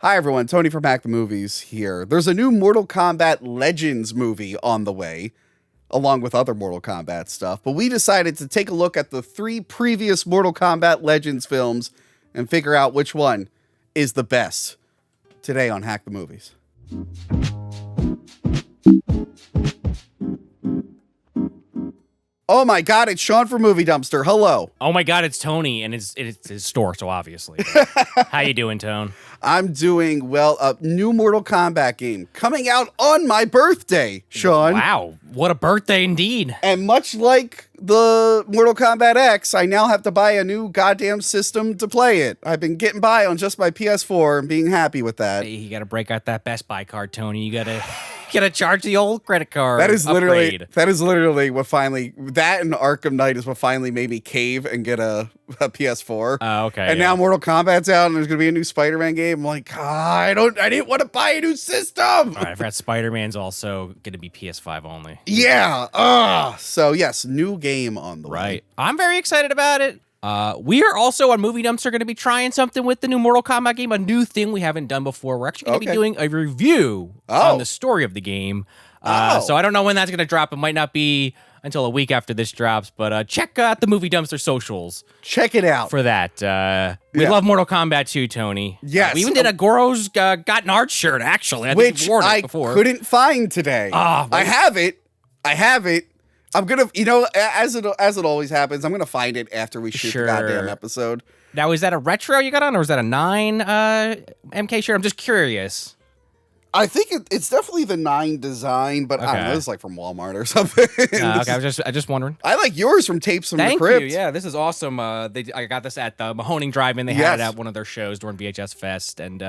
Hi everyone, Tony from Hack the Movies here. There's a new Mortal Kombat Legends movie on the way, along with other Mortal Kombat stuff, but we decided to take a look at the 3 previous Mortal Kombat Legends films and figure out which one is the best today on Hack the Movies. Oh my God, it's Sean from Movie Dumpster. Hello. Oh my God, it's Tony, and it's his store, so obviously. How you doing, Tone? I'm doing well. A new Mortal Kombat game coming out on my birthday, Sean. Wow, what a birthday indeed. And much like the Mortal Kombat X, I now have to buy a new goddamn system to play it. I've been getting by on just my PS4 and being happy with that. Hey, you got to break out that Best Buy card, Tony. You got to charge the old credit card. That is upgrade. literally what finally, that and Arkham Knight is what finally made me cave and get a PS4. Oh, okay. And now Mortal Kombat's out and there's going to be a new Spider-Man game. I'm like, I didn't want to buy a new system. All right, I forgot Spider-Man's also going to be PS5 only. Yeah. So yes, new game on the way. Right. I'm very excited about it. We are also on Movie Dumpster going to be trying something with the new Mortal Kombat game, a new thing we haven't done before. We're actually going to be doing a review on the story of the game. So I don't know when that's going to drop. It might not be until a week after this drops, but check out the Movie Dumpster socials. Check it out. For that. We love Mortal Kombat 2, Tony. Yes. We even did a Goro's Got an Art shirt, actually. Which I couldn't find today. I have it. I'm going to, as it always happens, I'm going to find it after we shoot the goddamn episode. Now, is that a retro you got on, or is that a 9 MK shirt? I'm just curious. I think it's definitely the 9 design, but I don't know, it's like from Walmart or something. Okay, I was just wondering. I like yours from Tapes from the Crypt. Thank you. Yeah, this is awesome. I got this at the Mahoning Drive-In. They had it at one of their shows during VHS Fest. And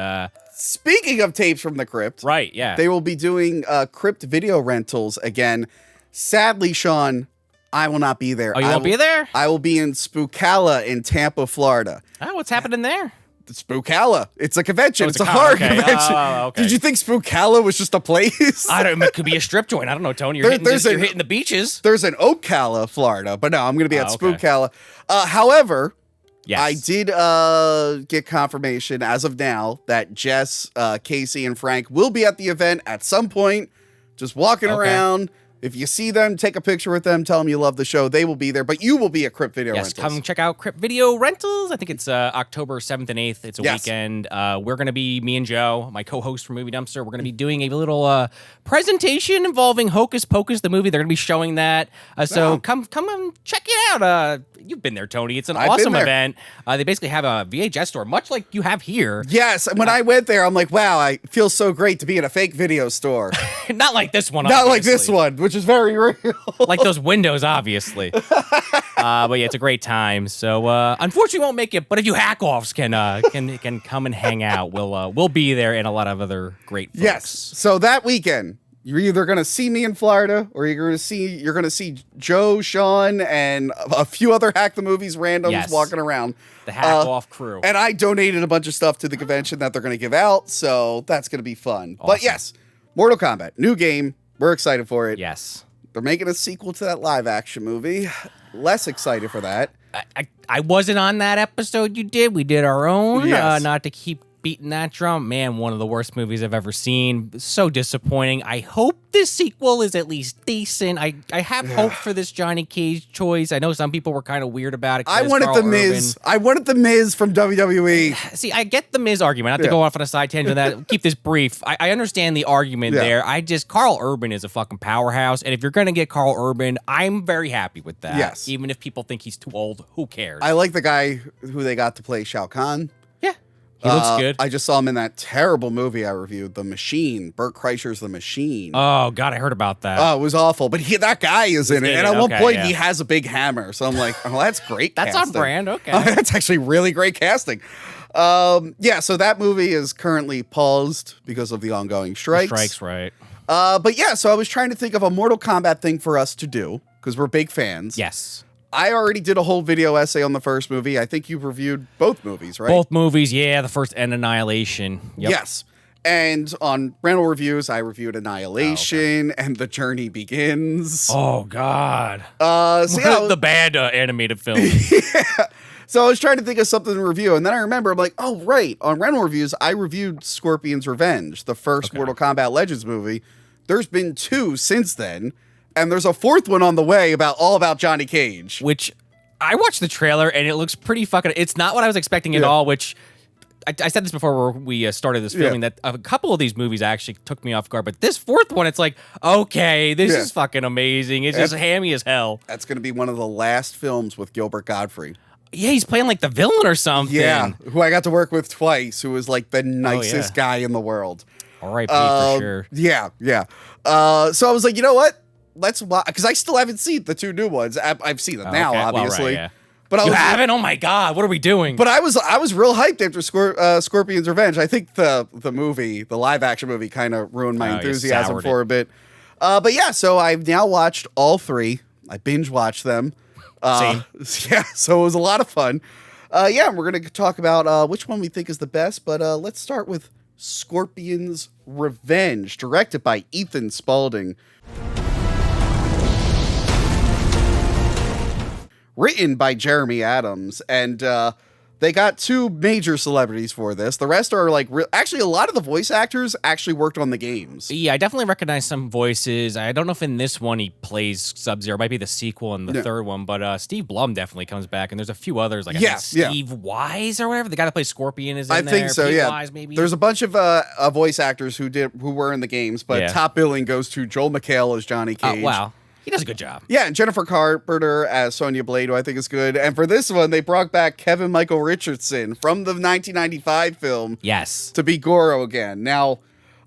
speaking of Tapes from the Crypt, right? Yeah, they will be doing Crypt video rentals again. Sadly, Sean, I will not be there. Oh, you won't be there? I will be in Spookalla in Tampa, Florida. Oh, what's happening there? Spookalla. It's a convention. It's a horror convention. Okay. Did you think Spookalla was just a place? It could be a strip joint. I don't know, Tony. You're hitting the beaches. There's an Ocala, Florida, but no, I'm going to be at Spookalla. However, yes. I did get confirmation as of now that Jess, Casey, and Frank will be at the event at some point, just walking around. If you see them, take a picture with them, tell them you love the show. They will be there, but you will be at Crypt Video Rentals. Yes, come check out Crypt Video Rentals. I think it's October 7th and 8th. It's a weekend. We're going to be, me and Joe, my co-host from Movie Dumpster, we're going to be doing a little presentation involving Hocus Pocus, the movie. They're going to be showing that. So come and check it out. You've been there, Tony. It's an awesome event. They basically have a VHS store, much like you have here. Yes, and when I went there, I'm like, wow, I feel so great to be in a fake video store. Not like this one, Not like this one, which is very real. Like those windows, obviously. But yeah, it's a great time. So unfortunately, we won't make it. But if you hack-offs can come and hang out, we'll be there and a lot of other great folks. Yes. So that weekend, you're either going to see me in Florida or you're going to see Joe, Sean, and a few other Hack the Movies randoms walking around. The hack-off crew. And I donated a bunch of stuff to the convention that they're going to give out, so that's going to be fun. Awesome. But yes, Mortal Kombat, new game. We're excited for it. Yes. They're making a sequel to that live-action movie. Less excited for that. I wasn't on that episode you did. We did our own. Yes. Not to keep beating that drum. Man, one of the worst movies I've ever seen. So disappointing. I hope this sequel is at least decent. I have hope for this Johnny Cage choice. I know some people were kind of weird about it. I wanted the Miz. I wanted the Miz from WWE. See, I get the Miz argument. Not to go off on a side tangent. That keep this brief. I understand the argument there. Carl Urban is a fucking powerhouse, and if you're gonna get Carl Urban, I'm very happy with that. Yes. Even if people think he's too old, who cares? I like the guy who they got to play Shao Kahn. He looks good. I just saw him in that terrible movie I reviewed, The Machine. Burt Kreischer's The Machine. Oh, God, I heard about that. Oh, it was awful. But that guy is in it. And at one point, he has a big hammer. So I'm like, oh, that's great That's casting. on brand. Okay. That's actually really great casting. So that movie is currently paused because of the ongoing strikes. Strikes, right. But yeah, so I was trying to think of a Mortal Kombat thing for us to do because we're big fans. Yes. I already did a whole video essay on the first movie. I think you've reviewed both movies, right? Both movies, yeah. The first and Annihilation. Yep. Yes. And on Rental Reviews, I reviewed Annihilation and The Journey Begins. Oh, God. The bad animated film. Yeah. So I was trying to think of something to review, and then I remember, I'm like, oh, right. On Rental Reviews, I reviewed Scorpion's Revenge, the first Mortal Kombat Legends movie. There's been 2 since then, and there's a 4th one on the way all about Johnny Cage. Which, I watched the trailer, and it looks pretty fucking... It's not what I was expecting at all, which... I said this before we started this filming, that a couple of these movies actually took me off guard, but this 4th one, it's like, okay, this is fucking amazing. It's just hammy as hell. That's going to be one of the last films with Gilbert Godfrey. Yeah, he's playing like the villain or something. Yeah, who I got to work with twice, who was like the nicest guy in the world. R.I.P. For sure. Yeah. So I was like, you know what? Let's watch, because I still haven't seen the 2 new ones. I've seen them now, obviously. Well, right, yeah. But you haven't? Oh my God, what are we doing? But I was real hyped after Scorpion's Revenge. I think the movie, the live action movie, kind of ruined my enthusiasm for a bit. But yeah, so I've now watched all 3. I binge watched them. Same. Yeah, so it was a lot of fun. Yeah, and we're going to talk about which one we think is the best, but let's start with Scorpion's Revenge, directed by Ethan Spalding. Written by Jeremy Adams, and they got 2 major celebrities for this. The rest are like, actually, a lot of the voice actors actually worked on the games. Yeah, I definitely recognize some voices. I don't know if in this one he plays Sub-Zero. It might be the sequel and the third one, but Steve Blum definitely comes back, and there's a few others, like I think Steve Wise or whatever. The guy that plays Scorpion is in there. I think so, Pete Wise, maybe. There's a bunch of voice actors who were in the games, but top billing goes to Joel McHale as Johnny Cage. Wow. He does a good job. Yeah, and Jennifer Carpenter as Sonya Blade, who I think is good. And for this one, they brought back Kevin Michael Richardson from the 1995 film. Yes. To be Goro again. Now,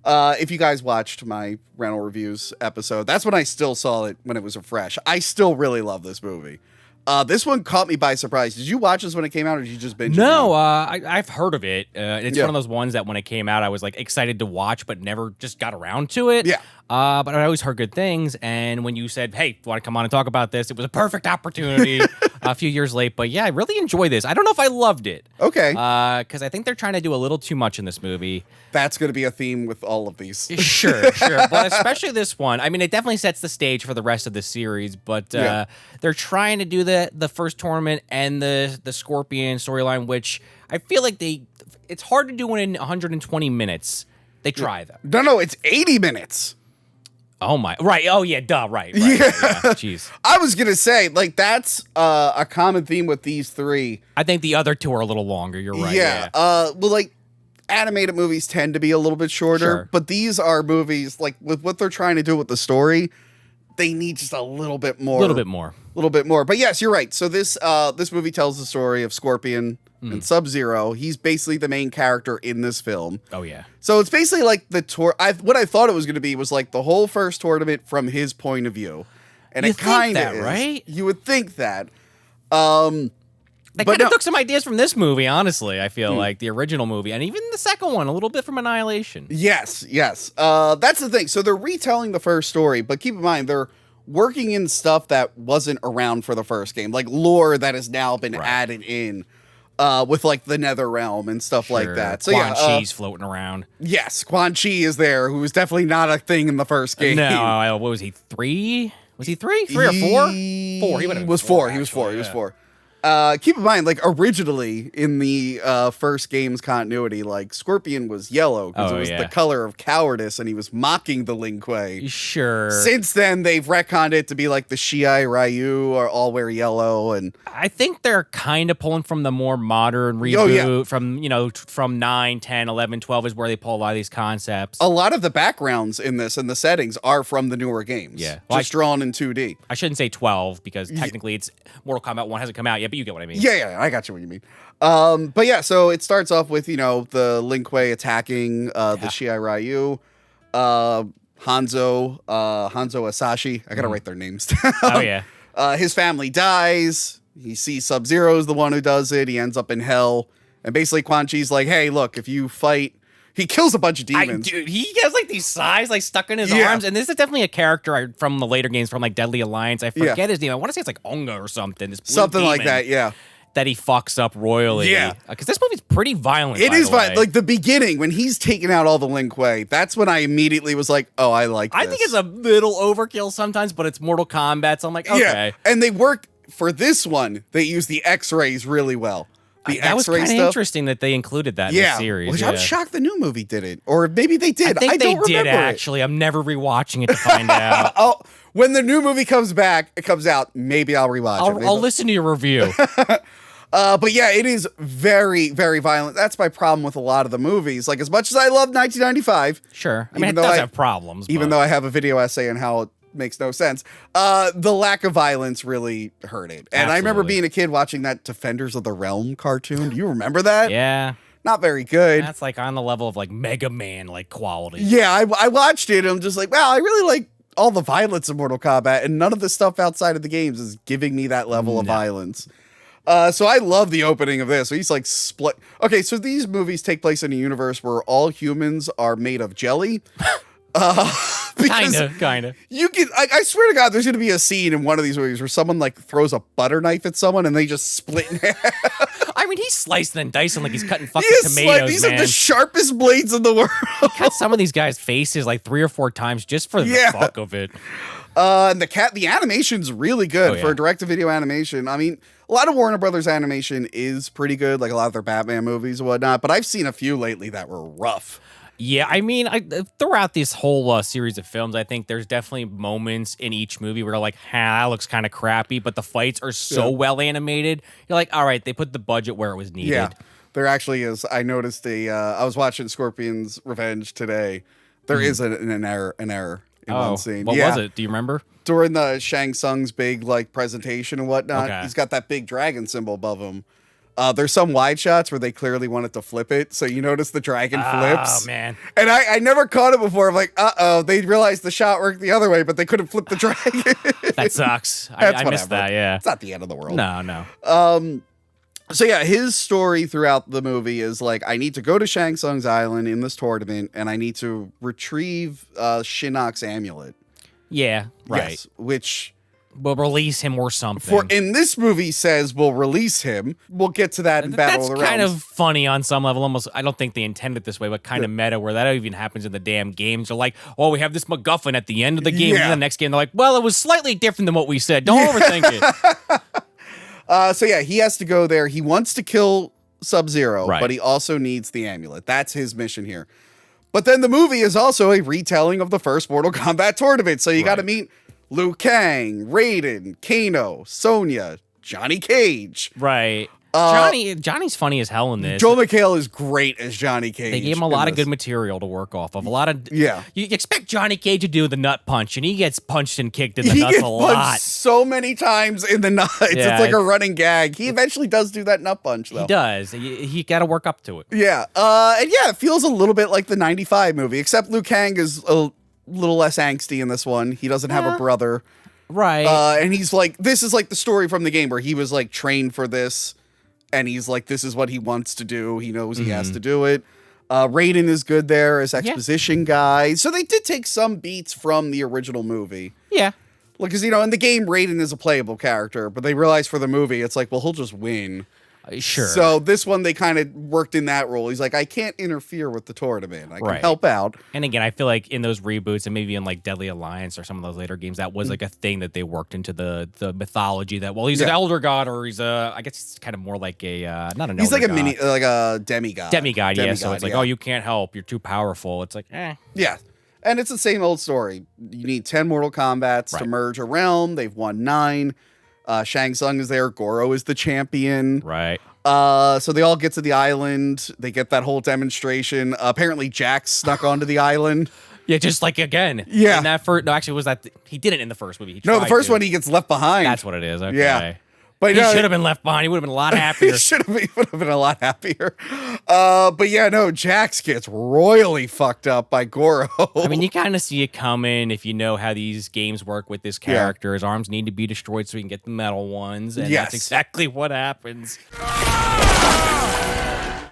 if you guys watched my Rental Reviews episode, that's when I still saw it when it was fresh. I still really love this movie. This one caught me by surprise. Did you watch this when it came out, or did you just binge it? No, I've heard of it. It's one of those ones that when it came out, I was like excited to watch, but never just got around to it. Yeah. But I always heard good things. And when you said, hey, want to come on and talk about this, it was a perfect opportunity a few years late. But yeah, I really enjoy this. I don't know if I loved it. Okay. Because I think they're trying to do a little too much in this movie. That's going to be a theme with all of these. Sure. But especially this one. I mean, it definitely sets the stage for the rest of the series. But they're trying to do the first tournament and the Scorpion storyline, which I feel like it's hard to do in 120 minutes. They try, though. No, it's 80 minutes. Oh my! Right. Oh yeah. Duh. Right. Yeah. Jeez. I was gonna say, like, that's a common theme with these 3. I think the other 2 are a little longer. You're right. Yeah. Well, like, animated movies tend to be a little bit shorter, but these are movies, like, with what they're trying to do with the story, they need just a little bit more. A little bit more. But yes, you're right. So this movie tells the story of Scorpion and Sub-Zero. He's basically the main character in this film. Oh yeah. So it's basically like the tour. What I thought it was going to be was like the whole first tournament from his point of view, and it kind of is. Right? You would think that. They kind of took some ideas from this movie, honestly, I feel like, the original movie, and even the second one, a little bit from Annihilation. Yes. That's the thing. So they're retelling the first story, but keep in mind, they're working in stuff that wasn't around for the first game, like lore that has now been added in with, like, the Nether Realm and stuff like that. So Quan Chi's floating around. Yes, Quan Chi is there, who was definitely not a thing in the first game. No, what was he, 3? Was he 3? 3 or 4? 4. He was 4. He was 4. Keep in mind, like, originally in the first game's continuity, like, Scorpion was yellow because it was the color of cowardice, and he was mocking the Lin Kuei. Sure. Since then, they've retconned it to be like the Shiai Ryu are all wear yellow, and I think they're kind of pulling from the more modern reboot from 9, 10, 11, 12 is where they pull a lot of these concepts. A lot of the backgrounds in this and the settings are from the newer games. Yeah. Just drawn in 2D. I shouldn't say 12 because technically it's Mortal Kombat 1 hasn't come out yet, but you get what I mean. Yeah, I got you what you mean. But yeah, so it starts off with, the Lin Kuei attacking the Shiai Ryu, Hanzo Asashi. I gotta write their names down. Oh yeah. His family dies. He sees Sub-Zero is the one who does it. He ends up in hell. And basically Quan Chi's like, hey, look, if you fight... He kills a bunch of demons. Dude, he has like these size like stuck in his arms, and this is definitely a character from the later games from like Deadly Alliance. I forget his name. I want to say it's like Onga or something. This blue something demon like that, yeah. That he fucks up royally. Yeah, because this movie's pretty violent. It is violent. Like the beginning when he's taking out all the Lin Kuei. That's when I immediately was like, oh, I like this. I think it's a little overkill sometimes, but it's Mortal Kombat, so I'm like, okay. Yeah. And they work for this one, they use the X-rays really well. The that was X-ray kind of stuff. interesting that they included that in the series. Which I'm shocked the new movie didn't. Or maybe they did. I think they don't did, remember actually. I'm never rewatching it to find out. Oh, when the new movie comes out, maybe I'll rewatch it. I'll listen to your review. But yeah, it is very, very violent. That's my problem with a lot of the movies. Like, as much as I love 1995. Sure. I mean, it does have problems. Even though I have a video essay on how it makes no sense, the lack of violence really hurt it. And I remember being a kid watching that Defenders of the Realm cartoon. Do you remember that? Yeah. Not very good. That's like on the level of like Mega Man like quality. Yeah, I watched it and I'm just like, wow, I really like all the violence in Mortal Kombat, and none of the stuff outside of the games is giving me that level of violence. So I love the opening of this. So he's like split. Okay, so these movies take place in a universe where all humans are made of jelly. Kind of. You can, I swear to God, there's going to be a scene in one of these movies where someone like throws a butter knife at someone and they just split in half. I mean, he's slicing and dicing like he's cutting fucking tomatoes, like, these are the sharpest blades in the world. He cut some of these guys' faces like 3 or 4 times just for the fuck of it. And the animation's really good for a direct-to-video animation. I mean, a lot of Warner Brothers animation is pretty good, like a lot of their Batman movies and whatnot, but I've seen a few lately that were rough. Yeah, I mean, throughout this whole series of films, I think there's definitely moments in each movie where you're like, that looks kind of crappy, but the fights are so well animated. You're like, all right, they put the budget where it was needed. Yeah, there actually is. I noticed I was watching Scorpion's Revenge today. There is an error in one scene. What was it? Do you remember? During the Shang Tsung's big like presentation and whatnot, he's got that big dragon symbol above him. There's some wide shots where they clearly wanted to flip it, so you notice the dragon flips. Oh, man. And I never caught it before. I'm like, they realized the shot worked the other way, but they couldn't flip the dragon. That sucks. I missed that, yeah. It's not the end of the world. No. So yeah, his story throughout the movie is like, I need to go to Shang Tsung's island in this tournament, and I need to retrieve Shinnok's amulet. Yeah, right. Yes, which... We'll release him or something. In this movie says we'll release him. We'll get to that in Battle of the Realms. That's kind of funny on some level. Almost, I don't think they intended it this way, but kind of meta where that even happens in the damn games. They're like, oh, we have this MacGuffin at the end of the game. And the next game, they're like, well, it was slightly different than what we said. Don't overthink it. So yeah, he has to go there. He wants to kill Sub-Zero, right, but he also needs the amulet. That's his mission here. But then the movie is also a retelling of the first Mortal Kombat tournament. So you got to meet Liu Kang, Raiden, Kano, Sonya, Johnny Cage. Right. Johnny's funny as hell in this. Joel McHale is great as Johnny Cage. They gave him a lot of good material to work off of. A lot of you expect Johnny Cage to do the nut punch, and he gets punched and kicked in the nuts a lot. Punched so many times in the nuts. Yeah, it's like a running gag. He eventually does do that nut punch, though. He does. He got to work up to it. Yeah. And yeah, it feels a little bit like the '95 movie, except Liu Kang is a little less angsty in this one. He doesn't have a brother. Right. And he's like, this is like the story from the game where he was like trained for this. And he's like, this is what he wants to do. He knows he has to do it. Raiden is good there as exposition guy. So they did take some beats from the original movie. Yeah. Because, in the game, Raiden is a playable character. But they realized for the movie, it's like, well, he'll just win. Sure. So this one, they kind of worked in that role. He's like, I can't interfere with the tournament. I can help out. And again, I feel like in those reboots and maybe in like Deadly Alliance or some of those later games, that was like a thing that they worked into the mythology that, well, he's an elder god, or he's I guess he's kind of more like a, not an he's elder like a god. like a demigod. Demigod, yeah. So it's like, oh, you can't help. You're too powerful. It's like, Yeah. And it's the same old story. You need 10 Mortal Kombats to merge a realm. They've won 9. Shang Tsung is there. Goro is the champion. Right. So they all get to the island. They get that whole demonstration. Apparently, Jax snuck onto the island. Yeah, just like again. Yeah. In that first, no, actually, was that he didn't in the first movie? No, the first one he gets left behind. That's what it is. Okay. Yeah. But he should have been left behind. He would have been a lot happier. He would have been a lot happier. But yeah, no, Jax gets royally fucked up by Goro. I mean, you kind of see it coming if you know how these games work with this character. His arms need to be destroyed so he can get the metal ones. And that's exactly what happens.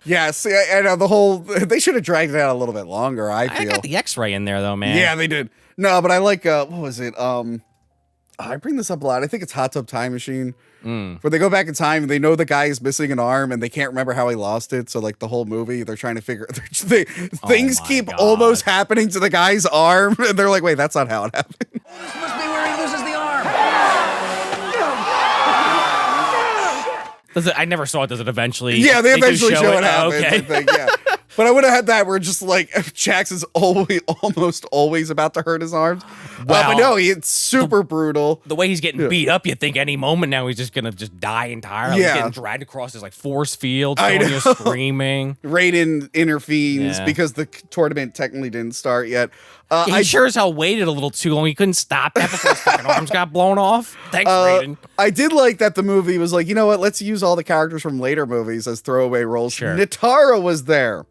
Yes, I know they should have dragged it out a little bit longer, I feel. I got the X-ray in there, though, man. Yeah, they did. No, but I like, what was it? I bring this up a lot. I think it's Hot Tub Time Machine. Where they go back in time and they know the guy is missing an arm and they can't remember how he lost it. So like the whole movie, they're trying to figure things keep almost happening to the guy's arm. And they're like, wait, that's not how it happened. This must be where he loses the arm. I never saw it. Does it eventually? Yeah, they eventually do show it happens. Okay. I think, yeah. But I would have had that where just like Jax is almost always about to hurt his arms. But no, it's super brutal. The way he's getting beat up, you think any moment now he's just gonna just die entirely. Yeah. He's getting dragged across his like force field. Sonya's screaming. Raiden intervenes because the tournament technically didn't start yet. He sure as hell waited a little too long. He couldn't stop that before his fucking arms got blown off. Thanks, Raiden. I did like that the movie was like, you know what? Let's use all the characters from later movies as throwaway roles. Sure. Natara was there.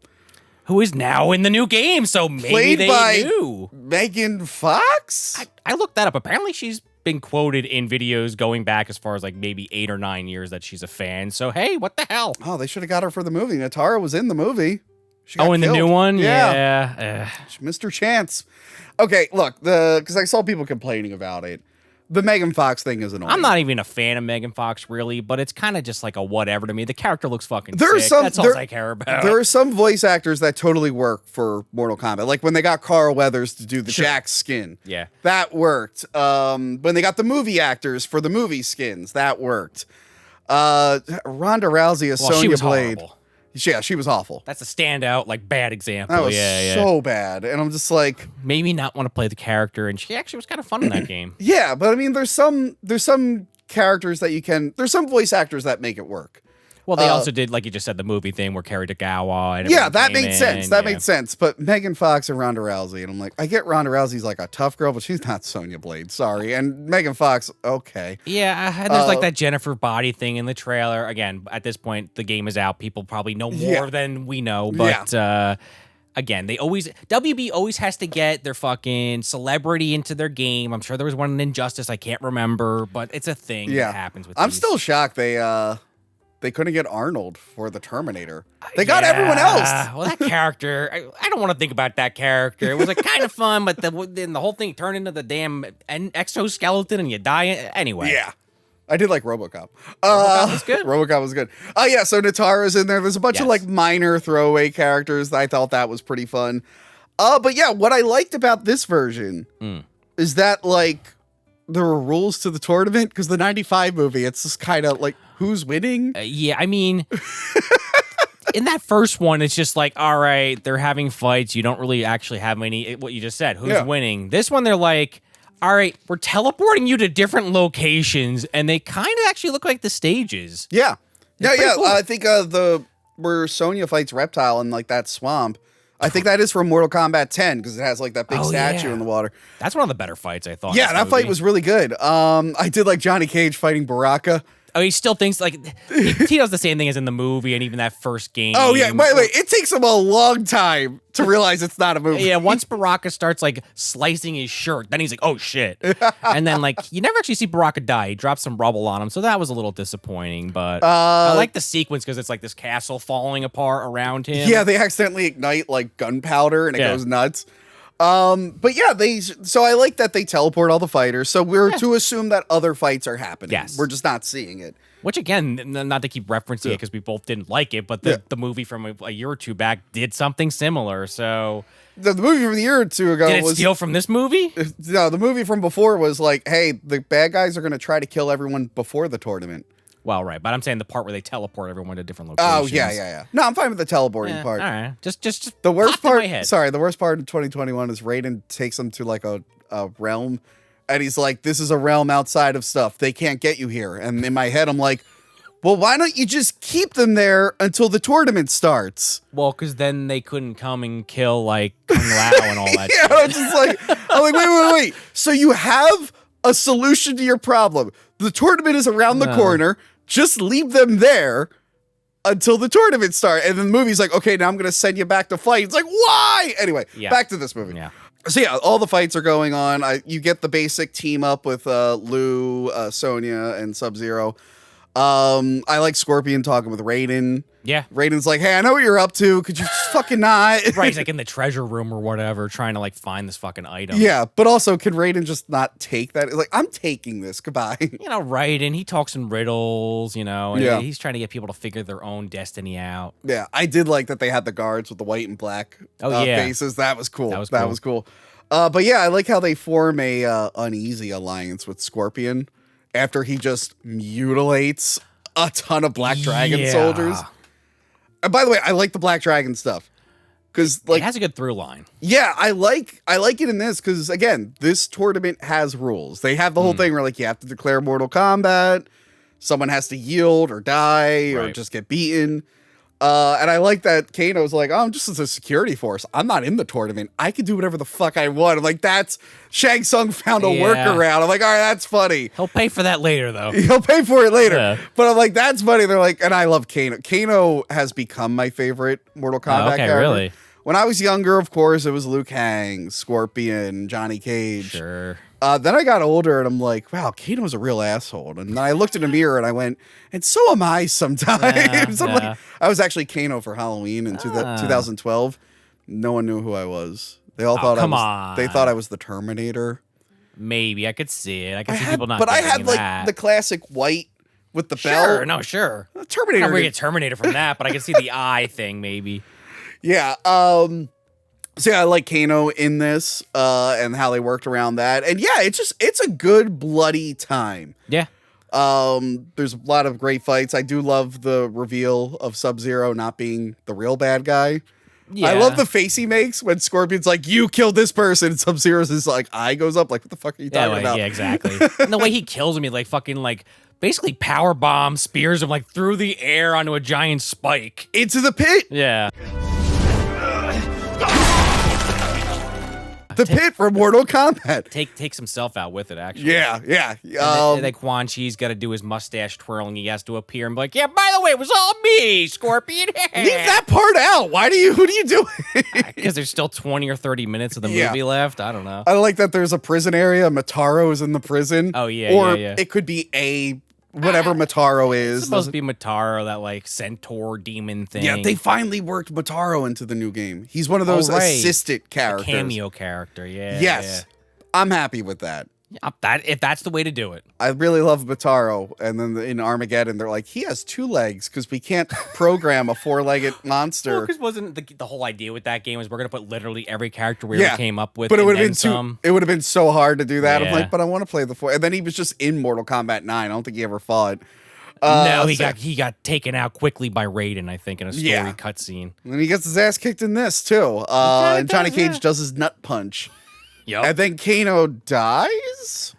Who is now in the new game, so maybe Played they by knew. Megan Fox? I looked that up. Apparently she's been quoted in videos going back as far as like maybe 8 or 9 years that she's a fan. So hey, what the hell? Oh, they should have got her for the movie. Natara was in the movie. She got in killed. the new one? Yeah. Mr. Chance. Okay, look, because I saw people complaining about it. The Megan Fox thing is annoying. I'm not even a fan of Megan Fox, really, but it's kind of just like a whatever to me. The character looks fucking There's sick. That's all I care about. There are some voice actors that totally work for Mortal Kombat. Like when they got Carl Weathers to do the Jax skin. Yeah. That worked. When they got the movie actors for the movie skins, that worked. Ronda Rousey as Sonya she was Blade. horrible. Yeah, she was awful. That's a standout, like, bad example. That was so bad. And I'm just like... Maybe not want to play the character, and she actually was kind of fun in that game. Yeah, but I mean, there's some characters that you can... There's some voice actors that make it work. Well, they also did, like you just said, the movie thing where Kerry Tagawa and yeah, that made sense. That yeah. made sense. But Megan Fox and Ronda Rousey, and I'm like, I get Ronda Rousey's like a tough girl, but she's not Sonya Blade. Sorry. And Megan Fox, okay. Yeah, and there's like that Jennifer Body thing in the trailer. Again, at this point, the game is out. People probably know more than we know, but again, WB always has to get their fucking celebrity into their game. I'm sure there was one in Injustice, I can't remember, but it's a thing that happens with I'm these. still shocked they couldn't get Arnold for the Terminator. They got everyone else. Well, that character, I don't want to think about that character. It was like kind of fun, but then the whole thing turned into the damn exoskeleton and you die. Anyway. Yeah. I did like RoboCop. RoboCop was good. RoboCop was good. Oh, yeah, so Natara's in there. There's a bunch of like minor throwaway characters. I thought that was pretty fun. But yeah, what I liked about this version is that like there were rules to the tournament because the 95 movie, it's just kind of like who's winning? Yeah, I mean, in that first one, it's just like, all right, they're having fights. You don't really actually have any, what you just said, who's winning. This one, they're like, all right, we're teleporting you to different locations, and they kind of actually look like the stages. Yeah. Yeah. Cool. I think where Sonya fights Reptile in like that swamp, I think that is from Mortal Kombat 10 because it has like that big statue in the water. That's one of the better fights, I thought. Yeah, that fight was really good. I did like Johnny Cage fighting Baraka. Oh, he still thinks like he does the same thing as in the movie and even that first game. Oh yeah, wait. It takes him a long time to realize it's not a movie. Yeah, once Baraka starts like slicing his shirt, then he's like, oh shit. And then like you never actually see Baraka die. He drops some rubble on him, so that was a little disappointing. But I like the sequence because it's like this castle falling apart around him. Yeah, they accidentally ignite like gunpowder and it goes nuts. But yeah, so I like that they teleport all the fighters. So we're to assume that other fights are happening. Yes. We're just not seeing it. Which again, not to keep referencing it because we both didn't like it, but the movie from a year or two back did something similar. So the movie from a year or two ago did it steal from this movie? No, the movie from before was like, hey, the bad guys are going to try to kill everyone before the tournament. Well, right, but I'm saying the part where they teleport everyone to different locations. Oh yeah. No, I'm fine with the teleporting part. All right, just the worst part. In my head. Sorry, the worst part in 2021 is Raiden takes them to like a realm, and he's like, "This is a realm outside of stuff. They can't get you here." And in my head, I'm like, "Well, why don't you just keep them there until the tournament starts?" Well, because then they couldn't come and kill like Kung Lao and all that. Yeah, I'm just like, wait. So you have a solution to your problem. The tournament is around the corner. Just leave them there until the tournament starts. And then the movie's like, okay, now I'm going to send you back to fight. It's like, why? Anyway, back to this movie. Yeah. So yeah, all the fights are going on. You get the basic team up with Liu, Sonya, and Sub-Zero. I like Scorpion talking with Raiden. Yeah. Raiden's like, hey, I know what you're up to. Could you just fucking not? Right, he's like in the treasure room or whatever, trying to like find this fucking item. Yeah, but also, can Raiden just not take that? Like, I'm taking this. Goodbye. You know, Raiden, he talks in riddles, you know, and Yeah. he's trying to get people to figure their own destiny out. Yeah, I did like that they had the guards with the white and black faces. That was cool. That was cool. But yeah, I like how they form a uneasy alliance with Scorpion after he just mutilates a ton of Black Dragon soldiers. And by the way, I like the Black Dragon stuff. Because like it has a good through line. Yeah, I like it in this because again, this tournament has rules. They have the whole thing where like you have to declare Mortal Kombat, someone has to yield or die or just get beaten. And I like that Kano's like, oh, I'm just a security force. I'm not in the tournament. I can do whatever the fuck I want. I'm like, that's Shang Tsung found a workaround. I'm like, all right, that's funny. He'll pay for that later, though. He'll pay for it later. Yeah. But I'm like, that's funny. They're like, and I love Kano. Kano has become my favorite Mortal Kombat character. Really? When I was younger, of course, it was Liu Kang, Scorpion, Johnny Cage. Sure. Then I got older and I'm like, wow, Kano's a real asshole. And then I looked in the mirror and I went, and so am I sometimes. Like, I was actually Kano for Halloween in 2012. No one knew who I was. They all thought they thought I was the Terminator. Maybe I could see it. I could see people not. But I had like that. the classic white with the bell. Sure. Terminator. I'm gonna get Terminator from that, but I can see the eye thing maybe. Yeah. So yeah, I like Kano in this, and how they worked around that. And yeah, it's a good bloody time. Yeah. There's a lot of great fights. I do love the reveal of Sub-Zero not being the real bad guy. Yeah. I love the face he makes when Scorpion's like, you killed this person, and Sub-Zero's like, eye goes up, like, what the fuck are you talking about? Yeah, exactly. And the way he kills him, he like fucking like basically power bomb spears him like through the air onto a giant spike. Into the pit. Yeah. The pit for Mortal Kombat. Takes himself out with it, actually. Yeah. And then Quan Chi's got to do his mustache twirling. He has to appear and be like, yeah, by the way, it was all me, Scorpion. Leave that part out. Who do you do? Because there's still 20 or 30 minutes of the movie left. I don't know. I like that there's a prison area. Mataro is in the prison. Oh, yeah, Or yeah. it could be whatever Mataro is. It's supposed to be Mataro, that like centaur demon thing. Yeah, they finally worked Mataro into the new game. He's one of those assistant characters. A cameo character, yeah. Yes. Yeah. I'm happy with that. If that's the way to do it. I really love Mataro. And then in Armageddon, they're like, he has 2 legs because we can't program a 4-legged monster. Because wasn't the whole idea with that game was we're going to put literally every character we ever came up with. But it would have been been so hard to do that. I'm like, but I want to play the 4. And then he was just in Mortal Kombat 9. I don't think he ever fought. No, he got taken out quickly by Raiden, I think, in a story cutscene. And he gets his ass kicked in this too. And Johnny Cage does his nut punch. Yep. And then Kano dies?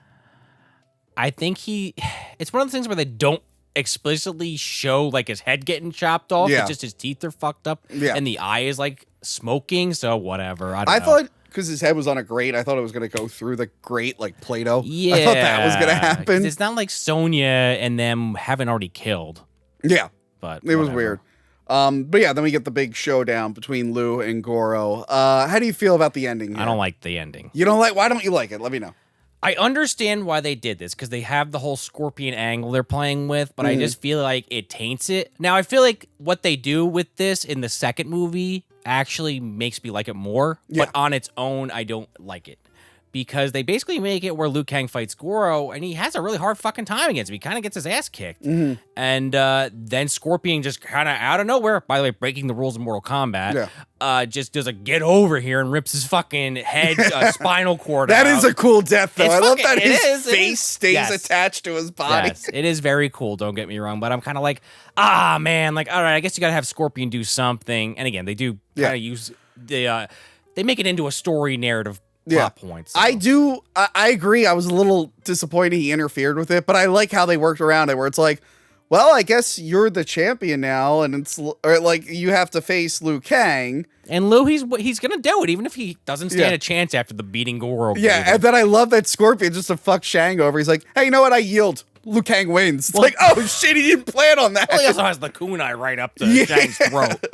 I think it's one of the things where they don't explicitly show like his head getting chopped off. It's just his teeth are fucked up. Yeah. And the eye is like smoking, so whatever. I thought because his head was on a grate, I thought it was going to go through the grate like Play-Doh. Yeah. I thought that was going to happen. It's not like Sonya and them haven't already killed. Yeah. But it was weird. But yeah, then we get the big showdown between Liu and Goro. How do you feel about the ending here? I don't like the ending. You don't like? Why don't you like it? Let me know. I understand why they did this, because they have the whole Scorpion angle they're playing with, but I just feel like it taints it. Now, I feel like what they do with this in the second movie actually makes me like it more, but on its own, I don't like it. Because they basically make it where Liu Kang fights Goro, and he has a really hard fucking time against him. He kind of gets his ass kicked. And then Scorpion just kind of out of nowhere, by the way, breaking the rules of Mortal Kombat, just does a get over here and rips his fucking head spinal cord out. That is a cool death, though. I love that his face stays attached to his body. Yes, it is very cool, don't get me wrong. But I'm kind of like, man, like, all right, I guess you got to have Scorpion do something. And again, they do kind of use they make it into a story narrative plot points. So. I agree. I was a little disappointed he interfered with it, but I like how they worked around it, where it's like, well, I guess you're the champion now, and it's or like you have to face Liu Kang. And Liu, he's gonna do it, even if he doesn't stand a chance after the beating Goro. Yeah, and then I love that Scorpion just to fuck Shang over. He's like, hey, you know what? I yield. Liu Kang wins. It's like, oh shit, he didn't plan on that. Well, he also has the kunai right up to Shang's throat.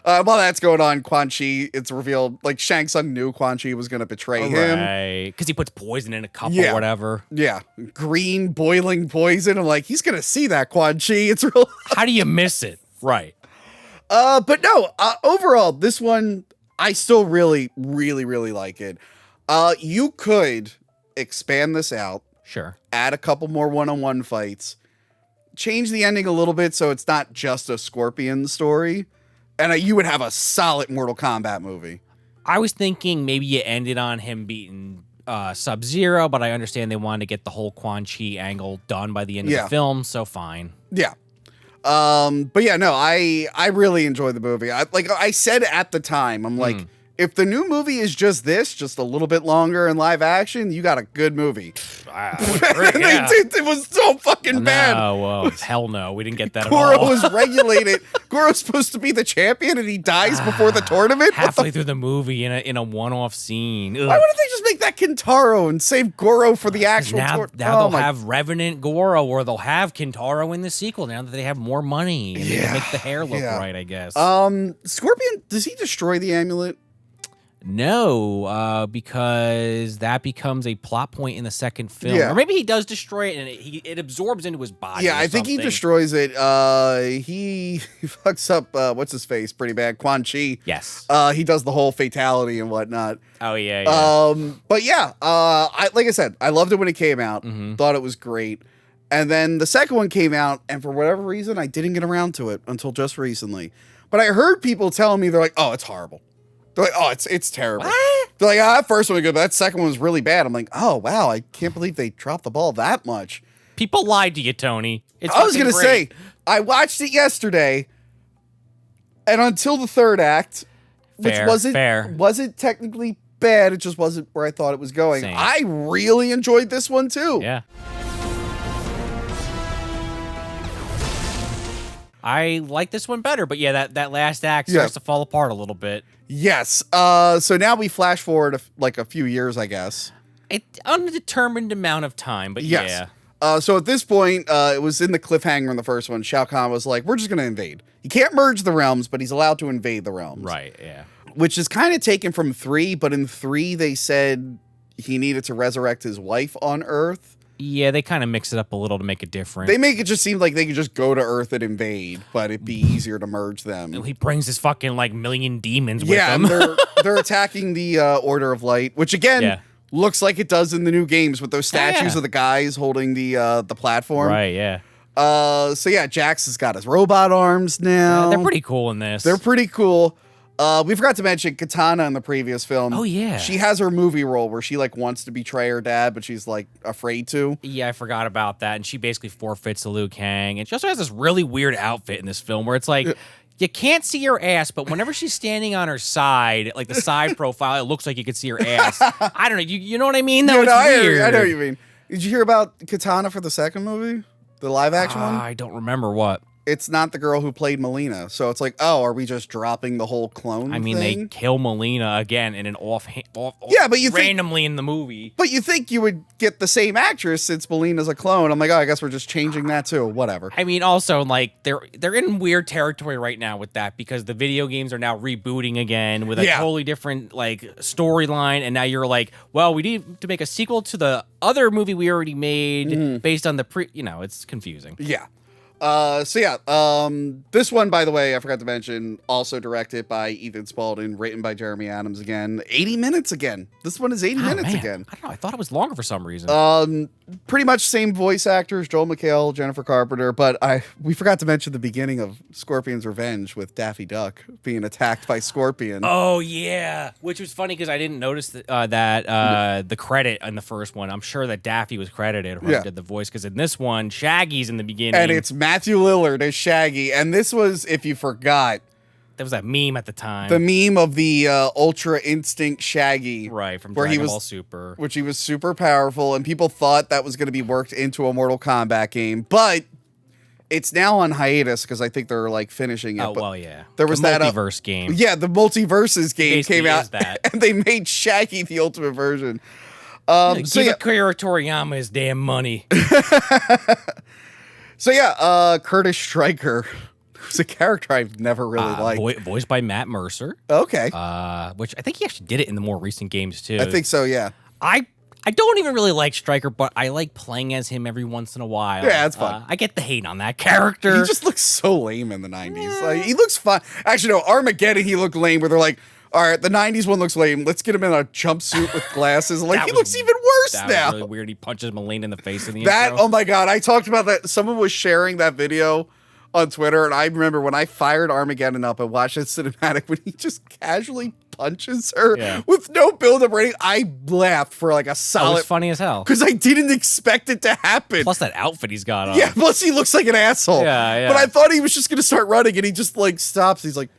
While that's going on, Quan Chi, it's revealed, like, Shang Tsung knew Quan Chi was going to betray him. Right. Because he puts poison in a cup or whatever. Yeah. Green, boiling poison. I'm like, he's going to see that, Quan Chi. It's real. How do you miss it? Right. But no, overall, this one, I still really, really, really like it. You could expand this out. Sure. Add a couple more one-on-one fights. Change the ending a little bit so it's not just a Scorpion story. And you would have a solid Mortal Kombat movie. I was thinking maybe you ended on him beating Sub-Zero, but I understand they wanted to get the whole Quan Chi angle done by the end of the film, so fine. Yeah. But yeah, no, I really enjoyed the movie. Like I said at the time, I'm like, if the new movie is just this, just a little bit longer in live action, you got a good movie. It was so fucking bad. Oh, well, hell no. We didn't get that Goro at all. was regulated. Goro's supposed to be the champion and he dies before the tournament? Halfway through the movie in a one-off scene. Ugh. Why wouldn't they just make that Kintaro and save Goro for the actual tournament? Now they'll have Revenant Goro, or they'll have Kintaro in the sequel now that they have more money and they can make the hair look right, I guess. Scorpion, does he destroy the amulet? No, because that becomes a plot point in the second film. Yeah. Or maybe he does destroy it and it absorbs into his body. Yeah, I think he destroys it. He fucks up, what's his face, pretty bad, Quan Chi. Yes. He does the whole fatality and whatnot. Oh, yeah. But yeah, like I said, I loved it when it came out. Thought it was great. And then the second one came out, and for whatever reason, I didn't get around to it until just recently. But I heard people telling me, they're like, oh, it's horrible. They're like, oh, it's terrible. What? They're like, that first one was good, but that second one was really bad. I'm like, oh, wow, I can't believe they dropped the ball that much. People lied to you, Tony. I was going to say, I watched it yesterday, and until the third act, which wasn't technically bad, it just wasn't where I thought it was going. Same. I really enjoyed this one, too. Yeah. I like this one better, but yeah, that last act starts to fall apart a little bit. Yes. So now we flash forward like a few years, I guess. Undetermined amount of time, but yes. So at this point, it was in the cliffhanger in the first one. Shao Kahn was like, we're just going to invade. He can't merge the realms, but he's allowed to invade the realms. Right, yeah. Which is kind of taken from 3, but in 3, they said he needed to resurrect his wife on Earth. Yeah, they kind of mix it up a little to make it different. They make it just seem like they could just go to Earth and invade, but it'd be easier to merge them. He brings his fucking million demons with him. Yeah, they're attacking the Order of Light, which again looks like it does in the new games with those statues of the guys holding the platform. Right, yeah. So yeah, Jax has got his robot arms now. They're pretty cool in this. They're pretty cool. We forgot to mention Katana in the previous film. Oh, yeah. She has her movie role where she wants to betray her dad, but she's afraid to. Yeah, I forgot about that. And she basically forfeits to Liu Kang. And she also has this really weird outfit in this film where it's you can't see her ass, but whenever she's standing on her side, like the side profile, it looks like you could see her ass. I don't know. You know what I mean? Though? Yeah, it's weird. I know what you mean. Did you hear about Katana for the second movie? The live action one? I don't remember what. It's not the girl who played Melina. So it's like, oh, are we just dropping the whole clone thing? They kill Melina again in an off but you randomly in the movie. But you think you would get the same actress since Melina's a clone. I'm like, oh, I guess we're just changing that too. Whatever. I mean, also, they're in weird territory right now with that because the video games are now rebooting again with a totally different, storyline. And now you're like, well, we need to make a sequel to the other movie we already made based on the it's confusing. Yeah. This one, by the way, I forgot to mention, also directed by Ethan Spalding, written by Jeremy Adams again. 80 minutes again. This one is 80 minutes again. I don't know. I thought it was longer for some reason. Pretty much same voice actors, Joel McHale, Jennifer Carpenter, but we forgot to mention the beginning of Scorpion's Revenge with Daffy Duck being attacked by Scorpion. Oh, yeah. Which was funny because I didn't notice that the credit in the first one. I'm sure that Daffy was credited who did the voice because in this one, Shaggy's in the beginning. And it's Matthew Lillard as Shaggy. And this was, if you forgot, there was that meme at the time. The meme of the Ultra Instinct Shaggy. Right, from Dragon Ball Super. Which he was super powerful, and people thought that was going to be worked into a Mortal Kombat game. But it's now on hiatus because I think they're finishing it. Oh, well, yeah. There was the that multiverse game. Yeah, the Multiverses game came out. That. And they made Shaggy the ultimate version. Give Akira Toriyama his damn money. Curtis Stryker, who's a character I've never really liked. Voiced by Matt Mercer. Okay. Which I think he actually did it in the more recent games, too. I think so, yeah. I don't even really like Stryker, but I like playing as him every once in a while. Yeah, it's fun. I get the hate on that character. He just looks so lame in the 90s. He looks fun. Actually, no, Armageddon, he looked lame, where they're like, all right, the 90s one looks lame. Let's get him in a jumpsuit with glasses. He looks even worse now. That was really weird. He punches Melina in the face in the intro. Oh my God. I talked about that. Someone was sharing that video on Twitter, and I remember when I fired Armageddon up and watched that cinematic when he just casually punches her with no build-up or anything, I laughed for like a solid... That was funny as hell. Because I didn't expect it to happen. Plus that outfit he's got on. Yeah, plus he looks like an asshole. Yeah. But I thought he was just going to start running, and he just like stops. He's like...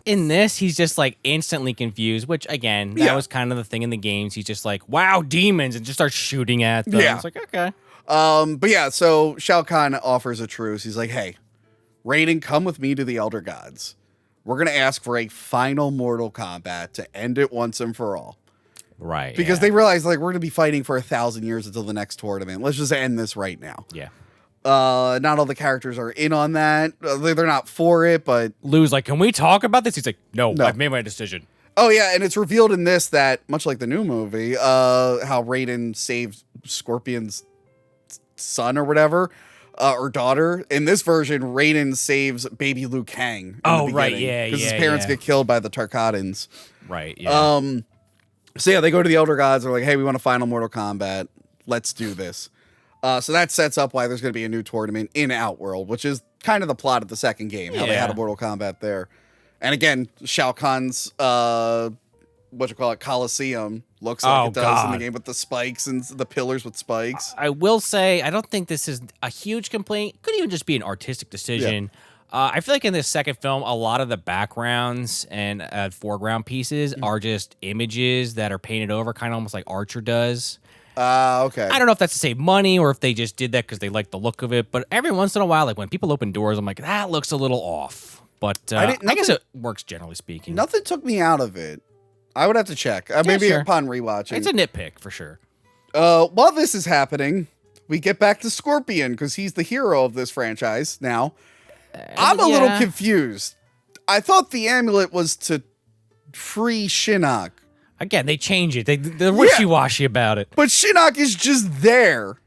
In this, he's just like instantly confused, which again, that was kind of the thing in the games. He's just like, wow, demons, and just starts shooting at them. Yeah. It's like, okay. But yeah, so Shao Kahn offers a truce. He's like, hey, Raiden, come with me to the Elder Gods. We're going to ask for a final Mortal Kombat to end it once and for all. Right. Because they realize, like, we're going to be fighting for 1,000 years until the next tournament. Let's just end this right now. Yeah. Not all the characters are in on that. They're not for it, but... Lou's like, can we talk about this? He's like, no. I've made my decision. Oh, yeah, and it's revealed in this that, much like the new movie, how Raiden saved Scorpion's son or whatever, or daughter. In this version, Raiden saves baby Liu Kang. Oh, right, yeah, because his parents get killed by the Tarkatans. Right, yeah. So yeah, they go to the Elder Gods. They're like, hey, we want a final Mortal Kombat. Let's do this. So that sets up why there's going to be a new tournament in Outworld, which is kind of the plot of the second game, how they had a Mortal Kombat there. And again, Shao Kahn's, Coliseum looks like it does in the game with the spikes and the pillars with spikes. I will say, I don't think this is a huge complaint. Could even just be an artistic decision. I feel like in this second film, a lot of the backgrounds and foreground pieces are just images that are painted over, kind of almost like Archer does. Okay. I don't know if that's to save money or if they just did that because they like the look of it. But every once in a while, like when people open doors, I'm like, that looks a little off. But I guess it works generally speaking. Nothing took me out of it. I would have to check. Maybe upon rewatching. It's a nitpick for sure. While this is happening, we get back to Scorpion because he's the hero of this franchise now. I'm a little confused. I thought the amulet was to free Shinnok. Again, they change it. They're wishy-washy about it. But Shinnok is just there.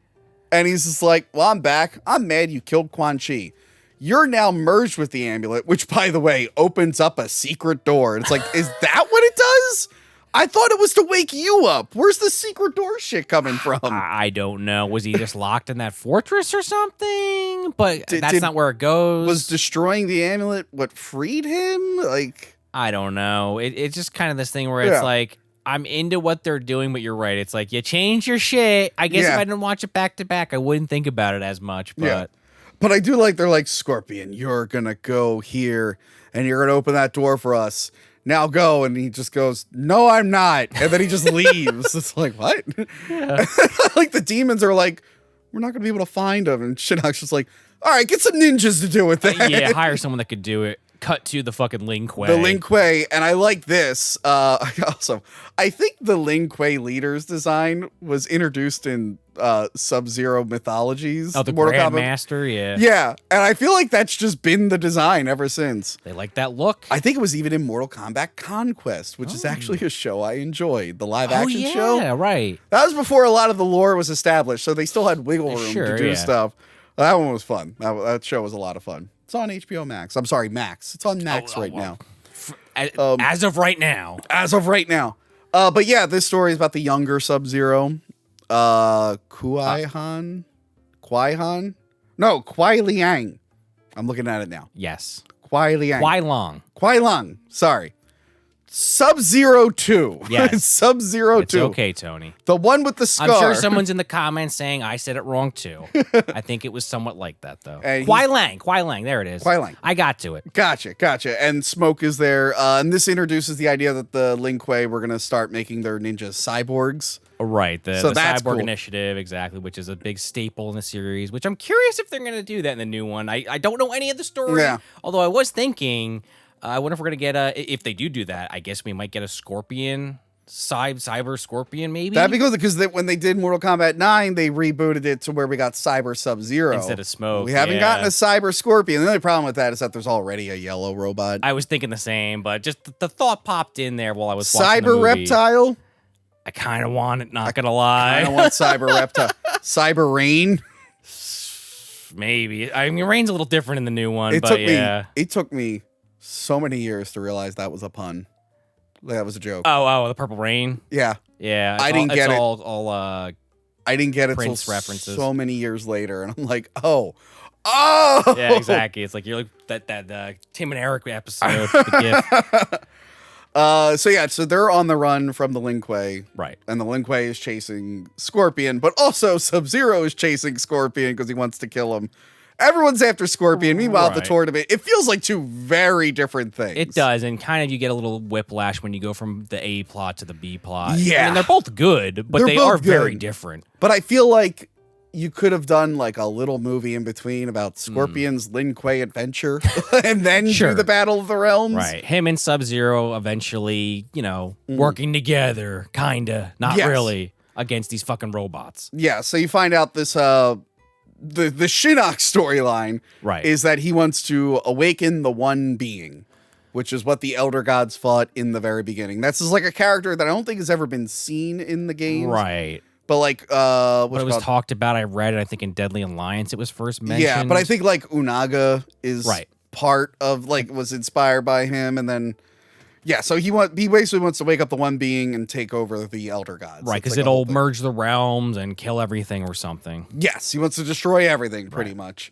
And he's just like, well, I'm back. I'm mad you killed Quan Chi. You're now merged with the amulet, which, by the way, opens up a secret door. And it's like, is that what it does? I thought it was to wake you up. Where's the secret door shit coming from? I don't know. Was he just locked in that fortress or something? But that's not where it goes. Was destroying the amulet what freed him? Like... I don't know. It's just kind of this thing where it's like, I'm into what they're doing, but you're right. It's like, you change your shit. I guess if I didn't watch it back to back, I wouldn't think about it as much. But But I do like, they're like, Scorpion, you're going to go here and you're going to open that door for us. Now go. And he just goes, no, I'm not. And then he just leaves. It's like, what? Yeah. Like the demons are like, we're not going to be able to find him. And Shinnok's just like, all right, get some ninjas to do with that. Yeah, hire someone that could do it. Cut to the fucking Lin Kuei. The Lin Kuei, and I like this. Also, I think the Lin Kuei leader's design was introduced in Sub-Zero mythologies. Oh, the Mortal Kombat Master, yeah. Yeah, and I feel like that's just been the design ever since. They like that look. I think it was even in Mortal Kombat Conquest, which is actually a show I enjoyed. The live-action show. Yeah, right. That was before a lot of the lore was established, so they still had wiggle room to do stuff. That one was fun. That show was a lot of fun. It's on HBO Max. I'm sorry, Max. It's on Max right now. As of right now. As of right now. But yeah, this story is about the younger Sub-Zero. Kwai-Han? No, Kuai Liang. I'm looking at it now. Yes. Kuai Liang. Kuai Long. Sorry. Sub-Zero 2. Yes. Sub-Zero 2. It's okay, Tony. The one with the scar. I'm sure someone's in the comments saying I said it wrong too. I think it was somewhat like that though. Kuai Lang. There it is. Kuai Lang. I got to it. Gotcha. And Smoke is there. And this introduces the idea that the Lin Kuei were going to start making their ninja cyborgs. Right. The Cyborg Initiative, exactly, which is a big staple in the series, which I'm curious if they're going to do that in the new one. I don't know any of the story. Yeah. Although I was thinking... I wonder if we're going to get if they do that, I guess we might get a Scorpion, Cyber Scorpion maybe? That'd be cool because when they did Mortal Kombat 9, they rebooted it to where we got Cyber Sub-Zero. Instead of Smoke. We haven't gotten a Cyber Scorpion. The only problem with that is that there's already a yellow robot. I was thinking the same, but just the thought popped in there while I was watching the Cyber movie. Reptile? I kind of want it, not going to lie. I don't want Cyber Reptile. Cyber Rain? Maybe. I mean, Rain's a little different in the new one, It took me so many years to realize that was a pun. That was a joke. Oh, the Purple Rain? Yeah. Yeah. I didn't get it. All I didn't get it Prince till references. so many years later, and I'm like, oh. Yeah, exactly. It's like you're like that Tim and Eric episode. The GIF. So they're on the run from the Lin Kuei. Right. And the Lin Kuei is chasing Scorpion, but also Sub-Zero is chasing Scorpion because he wants to kill him. Everyone's after Scorpion. Meanwhile, the tournament, it feels like two very different things. It does, and kind of you get a little whiplash when you go from the A plot to the B plot. Yeah. I mean, they're both good, but they are very different. But I feel like you could have done like a little movie in between about Scorpion's Lin Kuei adventure and then do the Battle of the Realms. Right. Him and Sub-Zero eventually, working together, kind of, not really, against these fucking robots. Yeah, so you find out this, the Shinnok storyline is that he wants to awaken the one being, which is what the Elder Gods fought in the very beginning. That's just like a character that I don't think has ever been seen in the games. Right. But like, but it was talked about. I read it. I think in Deadly Alliance it was first mentioned. Yeah, but I think like Unaga is part of was inspired by him, and then so he basically wants to wake up the one being and take over the Elder Gods. Right, because it'll merge the realms and kill everything or something. Yes, he wants to destroy everything pretty much.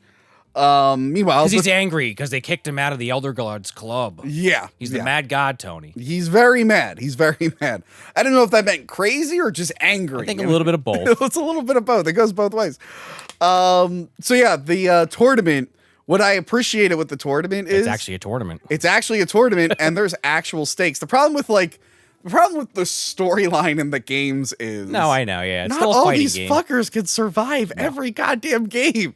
Meanwhile, because he's angry because they kicked him out of the Elder Gods club. Yeah, he's the mad god, Tony. He's very mad. He's very mad. I don't know if that meant crazy or just angry. I think a little bit of both. It's a little bit of both. It goes both ways. The tournament. What I appreciated with the tournament is it's actually a tournament. It's actually a tournament, and there's actual stakes. The problem with the storyline in the games is I know. Yeah, it's not still a all fighting these game. fuckers can survive every goddamn game.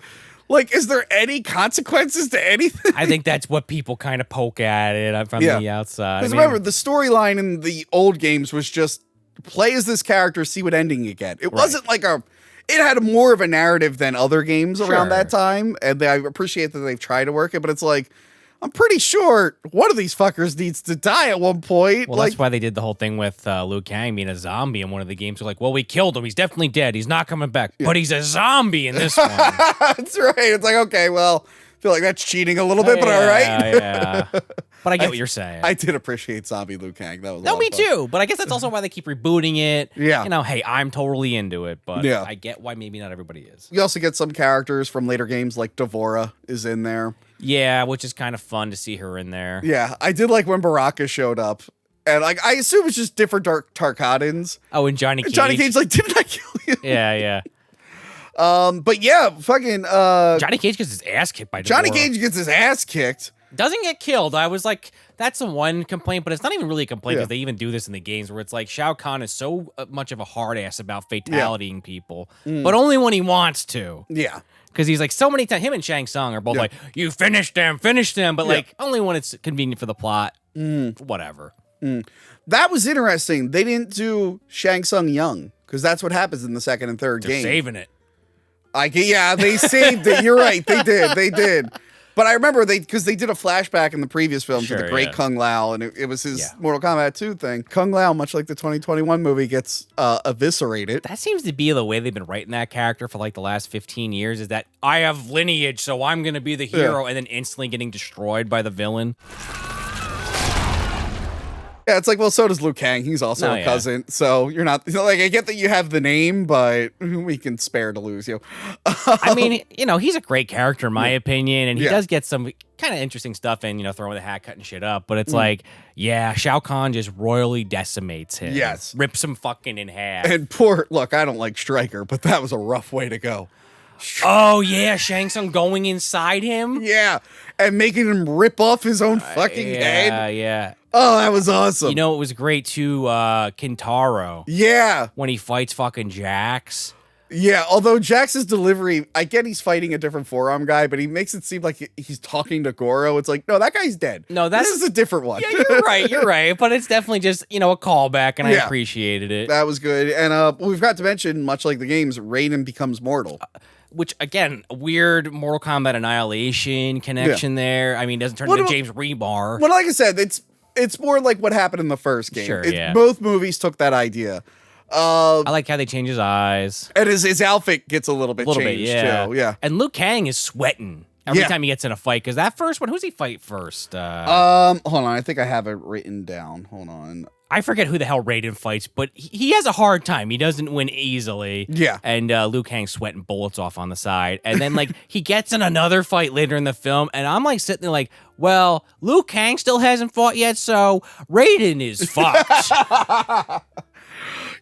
Like, is there any consequences to anything? I think that's what people kind of poke at it from the outside. Because remember, the storyline in the old games was just play as this character, see what ending you get. It wasn't like it had more of a narrative than other games around that time. And I appreciate that they've tried to work it, but it's like, I'm pretty sure one of these fuckers needs to die at one point. Well, that's why they did the whole thing with Liu Kang being a zombie in one of the games. They're like, well, we killed him. He's definitely dead. He's not coming back. But he's a zombie in this one. That's right. It's like, okay, well, I feel like that's cheating a little bit, but all right. Yeah. But I get what you're saying. I did appreciate zombie Liu Kang. That was me too. But I guess that's also why they keep rebooting it. Yeah. Hey, I'm totally into it, but I get why maybe not everybody is. You also get some characters from later games, like Devora is in there. Yeah, which is kind of fun to see her in there. Yeah, I did like when Baraka showed up. And I assume it's just different Tarkatans. Oh, and Johnny Cage. Johnny Cage, didn't I kill you? Yeah. But yeah, fucking Johnny Cage gets his ass kicked by Devora. Johnny Cage gets his ass kicked. Doesn't get killed. I was like, that's the one complaint, but it's not even really a complaint because they even do this in the games where it's like Shao Kahn is so much of a hard ass about fatalitying people, but only when he wants to. Yeah. Because he's like so many times, him and Shang Tsung are both like, you finish them, but like only when it's convenient for the plot. Whatever. That was interesting. They didn't do Shang Tsung young because that's what happens in the second and third game. Saving it. They saved it. You're right. They did. But I remember because they did a flashback in the previous film to the great Kung Lao, and it was his Mortal Kombat 2 thing. Kung Lao, much like the 2021 movie, gets eviscerated. That seems to be the way they've been writing that character for like the last 15 years, is that I have lineage, so I'm going to be the hero, and then instantly getting destroyed by the villain. Yeah, it's like, well, so does Liu Kang. He's also a cousin, so you're not like, I get that you have the name, but we can spare to lose you. I mean, he's a great character in my opinion, and he does get some kind of interesting stuff in, throwing the hat, cutting shit up. But it's like, Shao Kahn just royally decimates him. Yes, rips him fucking in half. And look, I don't like Stryker, but that was a rough way to go. Oh yeah, Shang Tsung going inside him. Yeah, and making him rip off his own fucking head. Yeah. Oh, that was awesome. It was great too, Kintaro. Yeah. When he fights fucking Jax. Yeah, although Jax's delivery, I get he's fighting a different forearm guy, but he makes it seem like he's talking to Goro. It's like, no, that guy's dead. No, this is a different one. Yeah, you're right. But it's definitely just, a callback, and I appreciated it. That was good. And we've got to mention, much like the games, Raiden becomes mortal. Which, again, weird Mortal Kombat Annihilation connection there. I mean, doesn't turn into James Rebar. Well, like I said, it's more like what happened in the first game. Sure, Both movies took that idea. I like how they change his eyes. And his outfit gets a little bit changed, too. Yeah. And Liu Kang is sweating. Every time he gets in a fight, because that first one, who's he fight first? Hold on, I think I have it written down. Hold on. I forget who the hell Raiden fights, but he has a hard time. He doesn't win easily. Yeah. And Liu Kang's sweating bullets off on the side. And then, like, he gets in another fight later in the film, and I'm, like, sitting there like, well, Liu Kang still hasn't fought yet, so Raiden is fucked.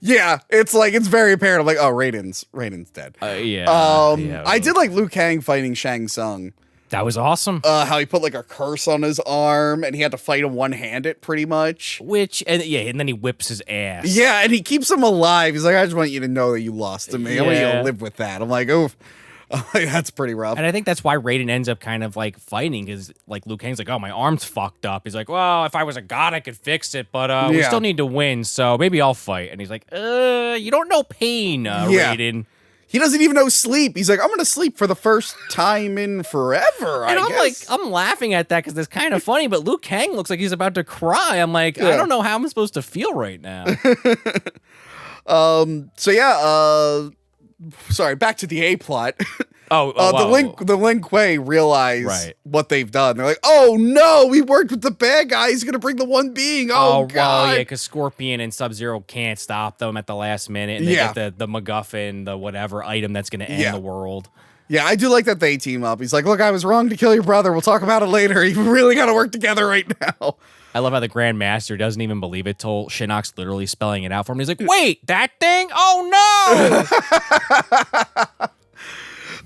Yeah, it's very apparent. I'm like, oh, Raiden's dead. Yeah. I did like Liu Kang fighting Shang Tsung. That was awesome. How he put like a curse on his arm and he had to fight him one-handed pretty much. And then he whips his ass. Yeah, and he keeps him alive. He's like, I just want you to know that you lost to me. I want you to live with that. I'm like, oh, that's pretty rough. And I think that's why Raiden ends up kind of like fighting, because like Liu Kang's like, oh, my arm's fucked up. He's like, well, if I was a god, I could fix it, but we still need to win, so maybe I'll fight. And he's like, you don't know pain, Raiden. He doesn't even know sleep. He's like, I'm going to sleep for the first time in forever, and I guess. I'm laughing at that because it's kind of funny, but Liu Kang looks like he's about to cry. I'm like, I don't know how I'm supposed to feel right now. Sorry, back to the A plot. The Lin Kuei realize what they've done. They're like, oh no, we worked with the bad guy. He's gonna bring the one being. Oh god. Well, yeah, because Scorpion and Sub-Zero can't stop them at the last minute, and they get the MacGuffin, the whatever item that's gonna end the world. Yeah, I do like that they team up. He's like, look, I was wrong to kill your brother. We'll talk about it later. You really got to work together right now. I love how the Grand Master doesn't even believe it till Shinnok's literally spelling it out for him. He's like, wait, that thing? Oh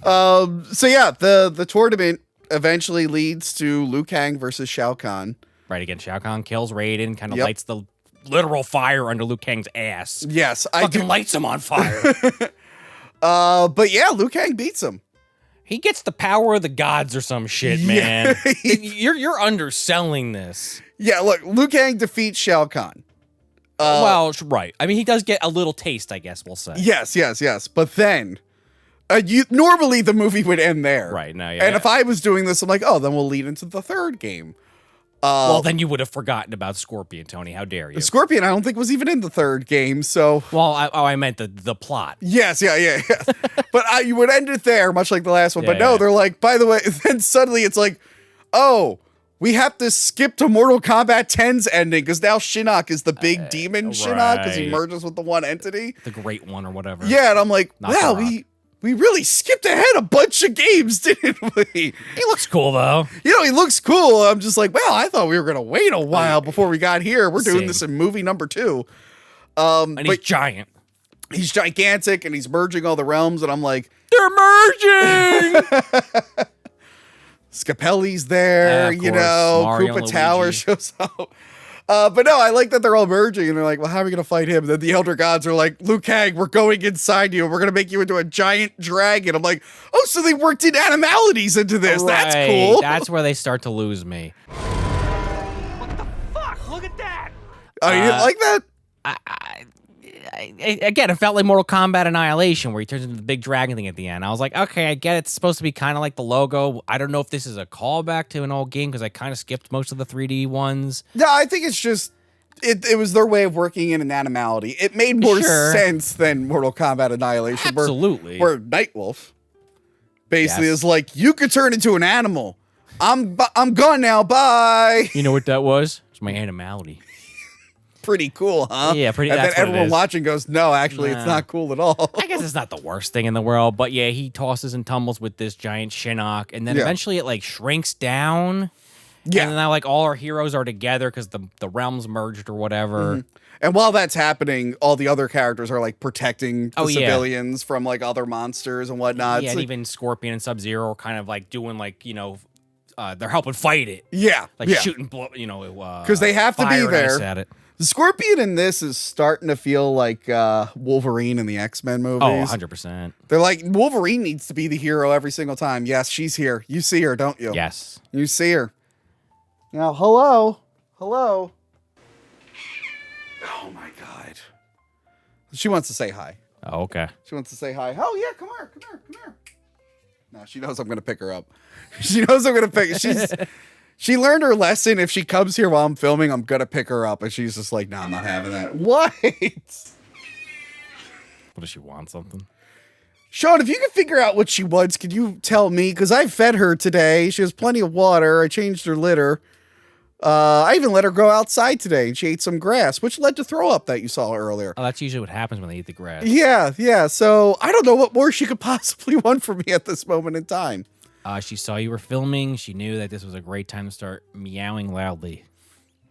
no! The tournament eventually leads to Liu Kang versus Shao Kahn. Right, again, Shao Kahn kills Raiden, kind of lights the literal fire under Liu Kang's ass. Yes, fucking lights him on fire. But yeah, Liu Kang beats him. He gets the power of the gods or some shit, man. You're underselling this. Yeah, look, Liu Kang defeats Shao Kahn. Right. I mean, he does get a little taste, I guess we'll say. Yes. But then, normally the movie would end there. Right, no, yeah. And if I was doing this, I'm like, oh, then we'll lead into the third game. Well, then you would have forgotten about Scorpion, Tony. How dare you? Scorpion, I don't think, was even in the third game, so... Well, I meant the plot. Yes, yeah. But you would end it there, much like the last one. But no, they're like, by the way, then suddenly it's like, oh, we have to skip to Mortal Kombat 10's ending, because now Shinnok is the big demon Shinnok, because he merges with the one entity. The Great One or whatever. Yeah, and I'm like, wow, we really skipped ahead a bunch of games, didn't we? He looks cool, though. He looks cool. I'm just like, well, I thought we were going to wait a while before we got here. We're doing this in movie number 2. And he's giant. He's gigantic, and he's merging all the realms, and I'm like... They're merging! Scapelli's there, Mario Koopa Tower shows up. But no, I like that they're all merging, and they're like, well, how are we going to fight him? And then the Elder Gods are like, Liu Kang, we're going inside you, and we're going to make you into a giant dragon. I'm like, oh, so they worked in animalities into this. Right. That's cool. That's where they start to lose me. What the fuck? Look at that. Oh, you didn't like that? Again, it felt like Mortal Kombat Annihilation, where he turns into the big dragon thing at the end. I was like, okay, I get it. It's supposed to be kind of like the logo. I don't know if this is a callback to an old game, because I kind of skipped most of the 3D ones. No, I think it's just, it was their way of working in an animality. It made more sense than Mortal Kombat Annihilation. Absolutely. Where Nightwolf basically is like, you could turn into an animal. I'm gone now, bye. You know what that was? It's my animality. Pretty cool, huh? Yeah, pretty. And then everyone watching goes, no, actually, it's not cool at all. I guess it's not the worst thing in the world, but yeah, he tosses and tumbles with this giant Shinnok, and then eventually it like shrinks down. Yeah, and then now like all our heroes are together because the realms merged or whatever. Mm-hmm. And while that's happening, all the other characters are like protecting the civilians from like other monsters and whatnot. Yeah, and even Scorpion and Sub-Zero are kind of like doing like they're helping fight it. Yeah, like shooting, because they have to be there. At it. The Scorpion in this is starting to feel like Wolverine in the X-Men movies. Oh, 100%. They're like, Wolverine needs to be the hero every single time. Yes, she's here. You see her, don't you? Yes. You see her. Now, hello. Oh my God. She wants to say hi. Oh, okay. She wants to say hi. Oh, yeah, come here. No, she knows I'm going to pick her up. She knows I'm going to pick She learned her lesson. If she comes here while I'm filming, I'm going to pick her up. And she's just like, no, I'm not having that. What? What, does she want something? Sean, if you can figure out what she wants, can you tell me? Because I fed her today. She has plenty of water. I changed her litter. I even let her go outside today, and she ate some grass, which led to throw up that you saw earlier. Oh, that's usually what happens when they eat the grass. Yeah. So I don't know what more she could possibly want from me at this moment in time. She saw you were filming. She knew that this was a great time to start meowing loudly.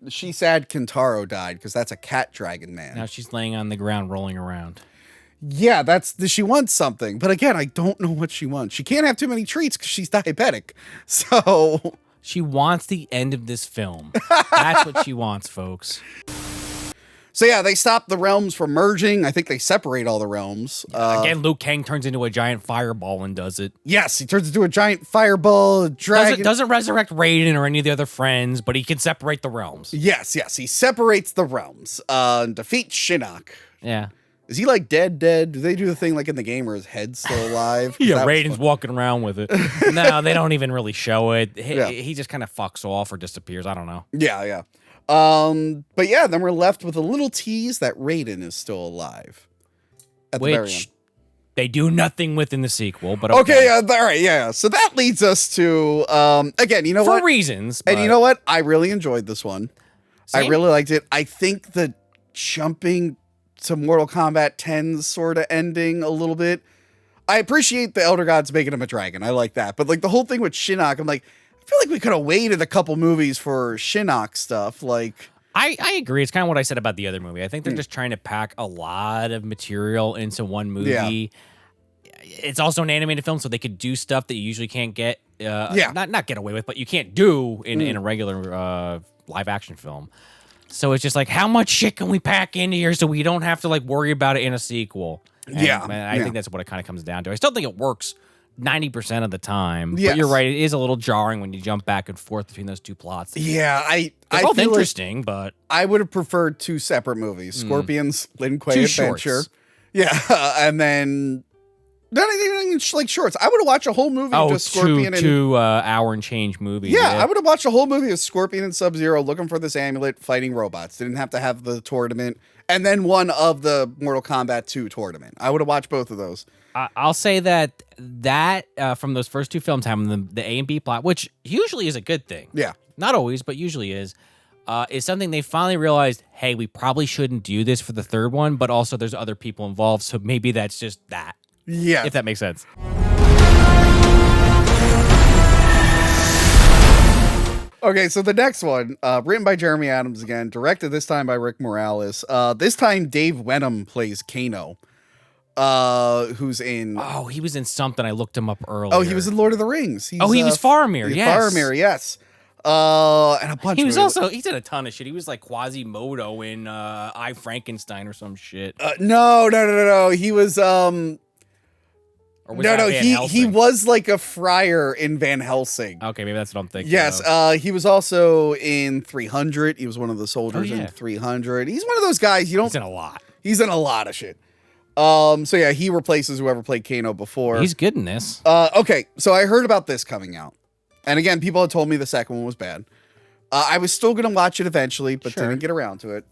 She said Kentaro died because that's a cat dragon man. Now she's laying on the ground rolling around. Yeah, she wants something. But again, I don't know what she wants. She can't have too many treats because she's diabetic. So... She wants the end of this film. That's what she wants, folks. So yeah, they stop the realms from merging. I think they separate all the realms. Again, Liu Kang turns into a giant fireball and does it. Yes, he turns into a giant fireball, dragon. Doesn't resurrect Raiden or any of the other friends, but he can separate the realms. Yes, he separates the realms and defeats Shinnok. Yeah. Is he like dead? Do they do the thing like in the game where his head's still alive? Yeah, Raiden's walking around with it. No, they don't even really show it. He just kind of fucks off or disappears. I don't know. Yeah. But yeah, then we're left with a little tease that Raiden is still alive. At the very end. They do nothing with in the sequel, but okay. All right, yeah. So that leads us to, again, you know what? For reasons. And you know what? I really enjoyed this one. Same? I really liked it. I think the jumping to Mortal Kombat 10's sort of ending a little bit. I appreciate the Elder Gods making him a dragon. I like that. But like the whole thing with Shinnok, I'm like, I feel like we could have waited a couple movies for Shinnok stuff. Like, I agree. It's kind of what I said about the other movie. I think they're just trying to pack a lot of material into one movie. Yeah. It's also an animated film, so they could do stuff that you usually can't get. Not get away with, but you can't do in a regular live action film. So it's just like, how much shit can we pack into here so we don't have to like worry about it in a sequel? And, I think that's what it kind of comes down to. I still think it works 90% of the time. Yes. But you're right, it is a little jarring when you jump back and forth between those two plots. Yeah, They're both interesting, but I would have preferred two separate movies. Scorpion's Lin Kuei Adventure. Shorts. Yeah, and then not even like shorts. I would have watched a whole movie of just Scorpion and 2 hour and change movie. Yeah, I would have watched a whole movie of Scorpion and Sub-Zero looking for this amulet, fighting robots. Didn't have to have the tournament, and then one of the Mortal Kombat 2 tournament. I would have watched both of those. I'll say that from those first two films having the A and B plot, which usually is a good thing. Yeah, not always, but usually is something they finally realized. Hey, we probably shouldn't do this for the third one, but also there's other people involved, so maybe that's just that. Yeah. If that makes sense. Okay, so the next one, written by Jeremy Adams again, directed this time by Rick Morales. This time Dave Wenham plays Kano, who's in... Oh, he was in something. I looked him up earlier. Oh, he was in Lord of the Rings. He was Faramir, yes. Faramir, yes. And a bunch he of was also, he did a ton of shit. He was like Quasimodo in I, Frankenstein or some shit. No. He was... he was like a friar in Van Helsing. Okay, maybe that's what I'm thinking. Yes, he was also in 300. He was one of the soldiers in 300. He's one of those guys he's in a lot. He's in a lot of shit. So yeah, he replaces whoever played Kano before. He's good in this. Okay, so I heard about this coming out. And again, people had told me the second one was bad. I was still going to watch it eventually, but didn't get around to it.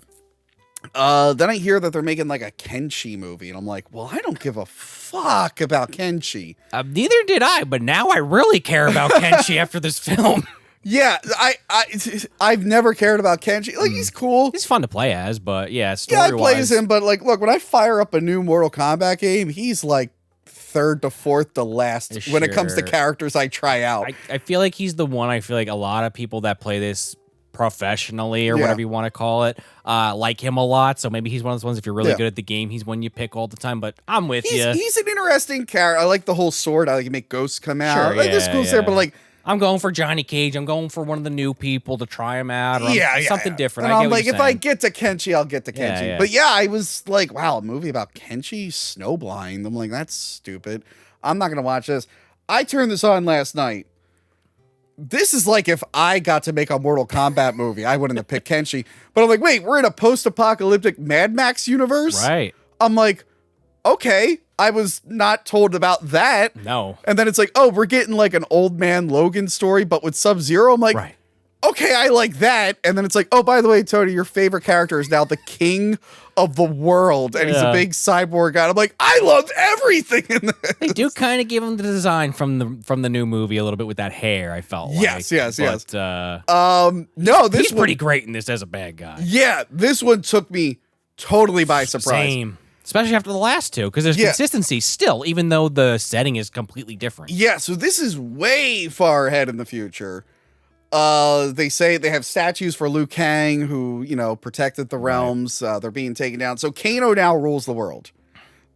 Then I hear that they're making like a Kenshi movie, and I'm like, well, I don't give a fuck about Kenshi. Neither did I, but now I really care about Kenshi after this film. Yeah, I've never cared about Kenshi. Like, he's cool. He's fun to play as, but yeah, I play as him, but like, look, when I fire up a new Mortal Kombat game, he's like third to fourth to last when it comes to characters I try out. I feel like he's the one. I feel like a lot of people that play this professionally or whatever you want to call it, like him a lot. So maybe he's one of those ones, if you're really good at the game, he's one you pick all the time. But I'm with you. He's an interesting character. I like the whole sword. I like to make ghosts come out. Like, this cool's there, but like, I'm going for Johnny Cage. I'm going for one of the new people to try him out. Or something different. And I'm like, if I get to Kenshi, I'll get to Kenshi. But yeah, I was like, wow, a movie about Kenshi snowblind. I'm like, that's stupid. I'm not going to watch this. I turned this on last night. This is like if I got to make a Mortal Kombat movie, I wouldn't have picked Kenshi. But I'm like, wait, we're in a post-apocalyptic Mad Max universe? Right. I'm like, okay. I was not told about that. No. And then it's like, oh, we're getting like an old man Logan story, but with Sub-Zero. I'm like, okay, I like that. And then it's like, oh, by the way, Tony, your favorite character is now the king of the world. And he's a big cyborg guy. I'm like, I loved everything in this. They do kind of give him the design from the new movie a little bit with that hair, I felt like. Yes. No, he's pretty great in this as a bad guy. Yeah, this one took me totally by surprise. Same. Especially after the last two, because there's consistency still, even though the setting is completely different. Yeah, so this is way far ahead in the future. They say they have statues for Liu Kang, who, protected the realms. They're being taken down. So Kano now rules the world.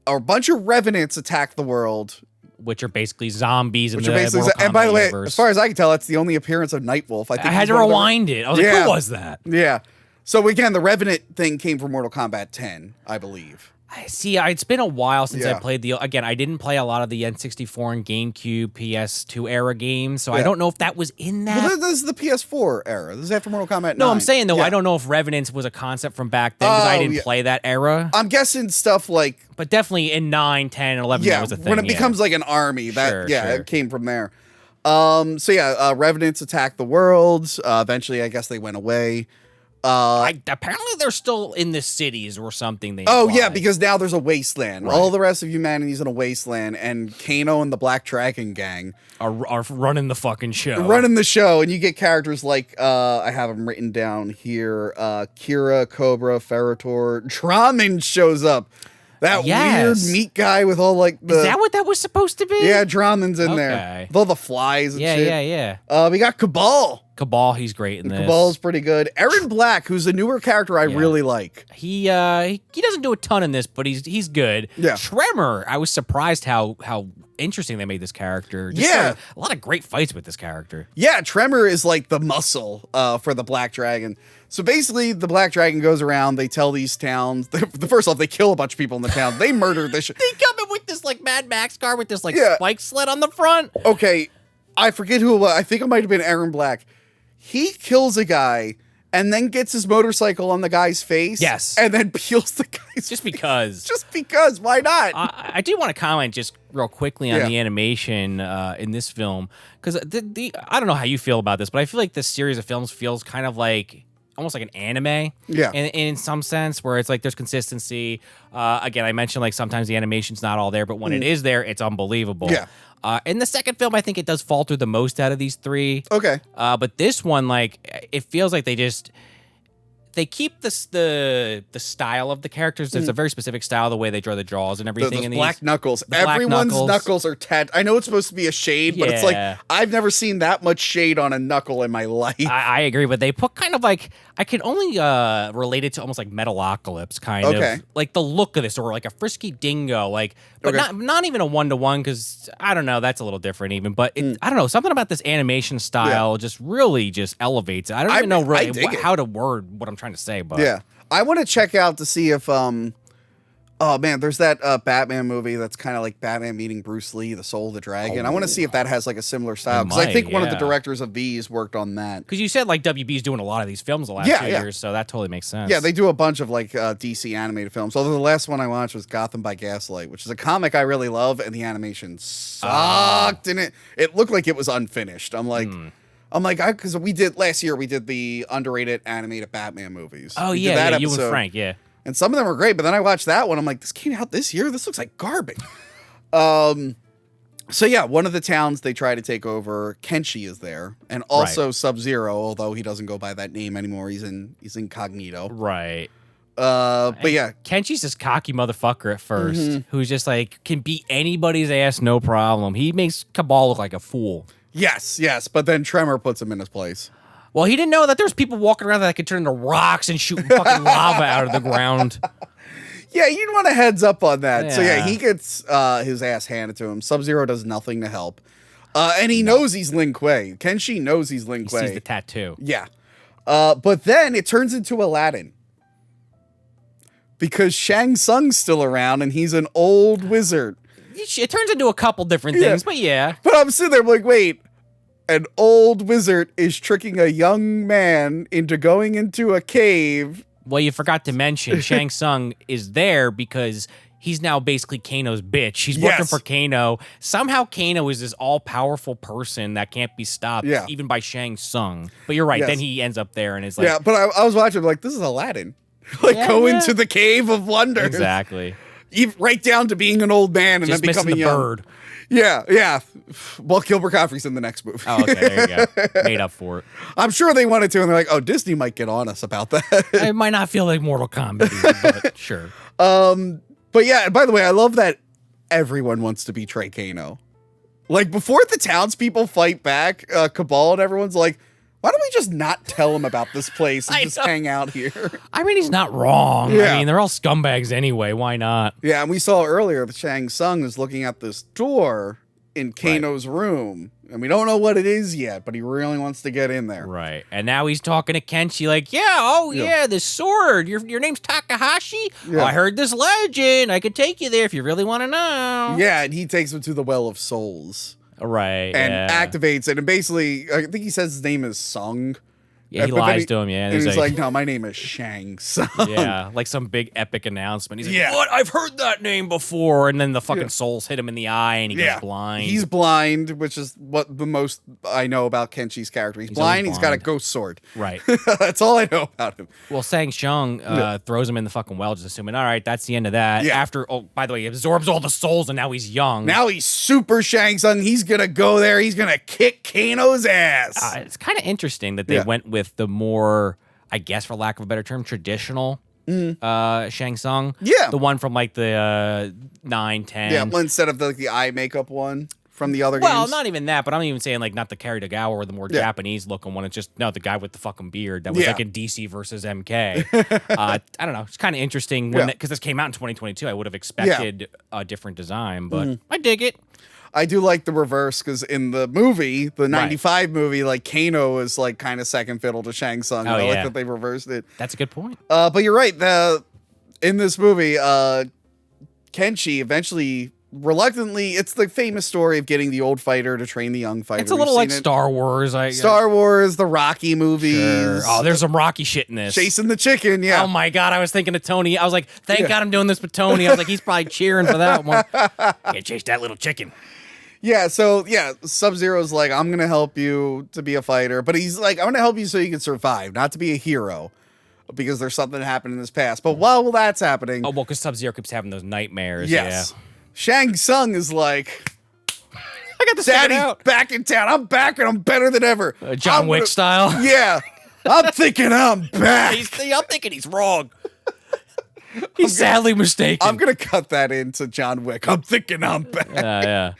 A bunch of revenants attack the world. Which are basically zombies in the Mortal Kombat And by the way, as far as I can tell, that's the only appearance of Nightwolf. I had to rewind it. I was like, who was that? Yeah. So again, the revenant thing came from Mortal Kombat 10, I believe. I see. It's been a while since I played Again, I didnn't play a lot of the N64 and GameCube, PS2 era games, so I don't know if that was in that. Well, this is the PS4 era. This is after Mortal Kombat 9. No, I'm saying, though, I don't know if Revenants was a concept from back then, because I didn't play that era. I'm guessing stuff like... But definitely in 9, 10, and 11, that was a thing. When it becomes like an army, it came from there. Revenants attack the world. Eventually, I guess they went away. Apparently they're still in the cities or something. Because now there's a wasteland. Right. All the rest of humanity's in a wasteland, and Kano and the Black Dragon gang are running the fucking show. And you get characters like I have them written down here. Kira, Cobra, Ferritor, Draman shows up. That weird meat guy with all like the... Is that what that was supposed to be? Yeah, Draman's in there. With all the flies and shit. Yeah. We got Cabal. He's great in this. Cabal's pretty good. Aaron Black, who's a newer character I really like. He doesn't do a ton in this, but he's good. Yeah. Tremor, I was surprised how interesting they made this character. A lot of great fights with this character. Yeah, Tremor is like the muscle for the Black Dragon. So basically, the Black Dragon goes around, they tell these towns, first off, they kill a bunch of people in the town. They murder this shit. They come in with this like Mad Max car with this spike sled on the front. Okay, I forget who it was. I think it might have been Aaron Black. He kills a guy and then gets his motorcycle on the guy's face. Yes. And then peels the guy's Just face. because. Just because. Why not? I do want to comment just real quickly on the animation in this film. Because I don't know how you feel about this, but I feel like this series of films feels kind of like... almost like an anime, in some sense, where it's like there's consistency. Again, I mentioned like sometimes the animation's not all there, but when it is there, it's unbelievable. Yeah. In the second film, I think it does falter the most out of these three. Okay. But this one, like, it feels like they keep the style of the characters. It's a very specific style, the way they draw the jaws and everything. The black knuckles. Everyone's knuckles are I know it's supposed to be a shade, but it's like I've never seen that much shade on a knuckle in my life. I agree, but they put kind of like I can only relate it to almost like Metalocalypse kind of like the look of this, or like a Frisky Dingo, like, but not even a 1-to-1, because I don't know, that's a little different even. But I don't know, something about this animation style just really just elevates it. I don't even know really how to word what I'm trying to say, but I want to check out to see if oh man, there's that Batman movie that's kind of like Batman meeting Bruce Lee, The Soul of the Dragon. I want to see if that has like a similar style, because I think one of the directors of these worked on that. Because you said like WB's doing a lot of these films the last 2 years, so that totally makes sense. Yeah, they do a bunch of like DC animated films. Although the last one I watched was Gotham by Gaslight, which is a comic I really love, and the animation sucked, and it looked like it was unfinished. I'm like, because last year we did the underrated animated Batman movies. Oh, you and Frank, and some of them were great, but then I watched that one. I'm like, this came out this year? This looks like garbage. So yeah, one of the towns they try to take over, Kenshi is there, and also Sub-Zero, although he doesn't go by that name anymore. He's incognito. Right. But yeah. Kenshi's this cocky motherfucker at first, who's just like, can beat anybody's ass, no problem. He makes Cabal look like a fool. Yes, but then Tremor puts him in his place. Well, he didn't know that there's people walking around that could turn into rocks and shoot fucking lava out of the ground. Yeah, you'd want a heads up on that. So yeah, he gets his ass handed to him. Sub-Zero does nothing to help. And he knows he's Lin Kuei. Kenshi knows he's Lin Kuei. He sees the tattoo. Yeah. But then it turns into Aladdin. Because Shang Tsung's still around and he's an old wizard. It turns into a couple different things, but yeah. But I'm sitting there like, wait. An old wizard is tricking a young man into going into a cave. Well, you forgot to mention Shang Tsung is there because he's now basically Kano's bitch. He's working for Kano. Somehow Kano is this all-powerful person that can't be stopped, even by Shang Tsung. But you're right. Then he ends up there and is like... Yeah, but I was watching like, this is Aladdin. Go into the Cave of Wonders. Exactly. Right down to being an old man and just then becoming missing the young. bird. Yeah. Well, Gilbert Gottfried's in the next movie. Oh, okay, there you go. Made up for it. I'm sure they wanted to, and they're like, oh, Disney might get on us about that. It might not feel like Mortal Kombat either, but sure. But yeah, by the way, I love that everyone wants to betray Kano. Like, before the townspeople fight back, Cabal and everyone's like, why don't we just not tell him about this place and just hang out here? I mean, he's not wrong. Yeah. I mean, they're all scumbags anyway. Why not? Yeah, and we saw earlier that Shang Tsung is looking at this door in Kano's room. And we don't know what it is yet, but he really wants to get in there. Right. And now he's talking to Kenshi like, yeah, this sword. Your name's Takahashi? Yeah. Oh, I heard this legend. I could take you there if you really want to know. Yeah, and he takes him to the Well of Souls. Right. And activates it. And basically, I think he says his name is Sung. Yeah, he lies to him, yeah. And he's like, no, my name is Shang Tsung. Yeah, like some big epic announcement. He's like, what? I've heard that name before. And then the fucking souls hit him in the eye and he goes blind. He's blind, which is what the most I know about Kenshi's character. He's blind. He's got a ghost sword. Right. That's all I know about him. Well, Shang Tsung throws him in the fucking well, just assuming, all right, that's the end of that. Yeah. After, by the way, he absorbs all the souls and now he's young. Now he's super Shang Tsung. He's going to go there. He's going to kick Kano's ass. It's kind of interesting that they went with the more, I guess, for lack of a better term, traditional Shang Tsung. Yeah. The one from like the 9, 10. Yeah, instead of the eye makeup one from the other Well, games. not even that, but I'm even saying like not the Kerry Tagawa or the more Japanese looking one. It's just, no, the guy with the fucking beard that was like in DC versus MK. I don't know. It's kind of interesting because this came out in 2022. I would have expected a different design, but I dig it. I do like the reverse because in the movie, the 95 movie, like Kano is like kind of second fiddle to Shang Tsung. I like that they reversed it. That's a good point. But you're right. In this movie, Kenshi eventually, reluctantly, it's the famous story of getting the old fighter to train the young fighter. It's a little like Star Wars. Star Wars, the Rocky movies. Sure. Oh, there's some Rocky shit in this. Chasing the chicken, yeah. Oh my God, I was thinking of Tony. I was like, thank God I'm doing this with Tony. I was like, he's probably cheering for that one. Yeah, chase that little chicken. Yeah, so, Sub-Zero's like, I'm going to help you to be a fighter. But he's like, I'm going to help you so you can survive, not to be a hero. Because there's something that happened in his past. But while that's happening... Oh, well, because Sub-Zero keeps having those nightmares. Yes. Yeah. Shang Tsung is like... I got this Daddy's back in town. I'm back and I'm better than ever. John Wick style? Yeah. I'm thinking I'm back. I'm thinking he's wrong. He's sadly mistaken. I'm going to cut that into John Wick. I'm thinking I'm back. Yeah.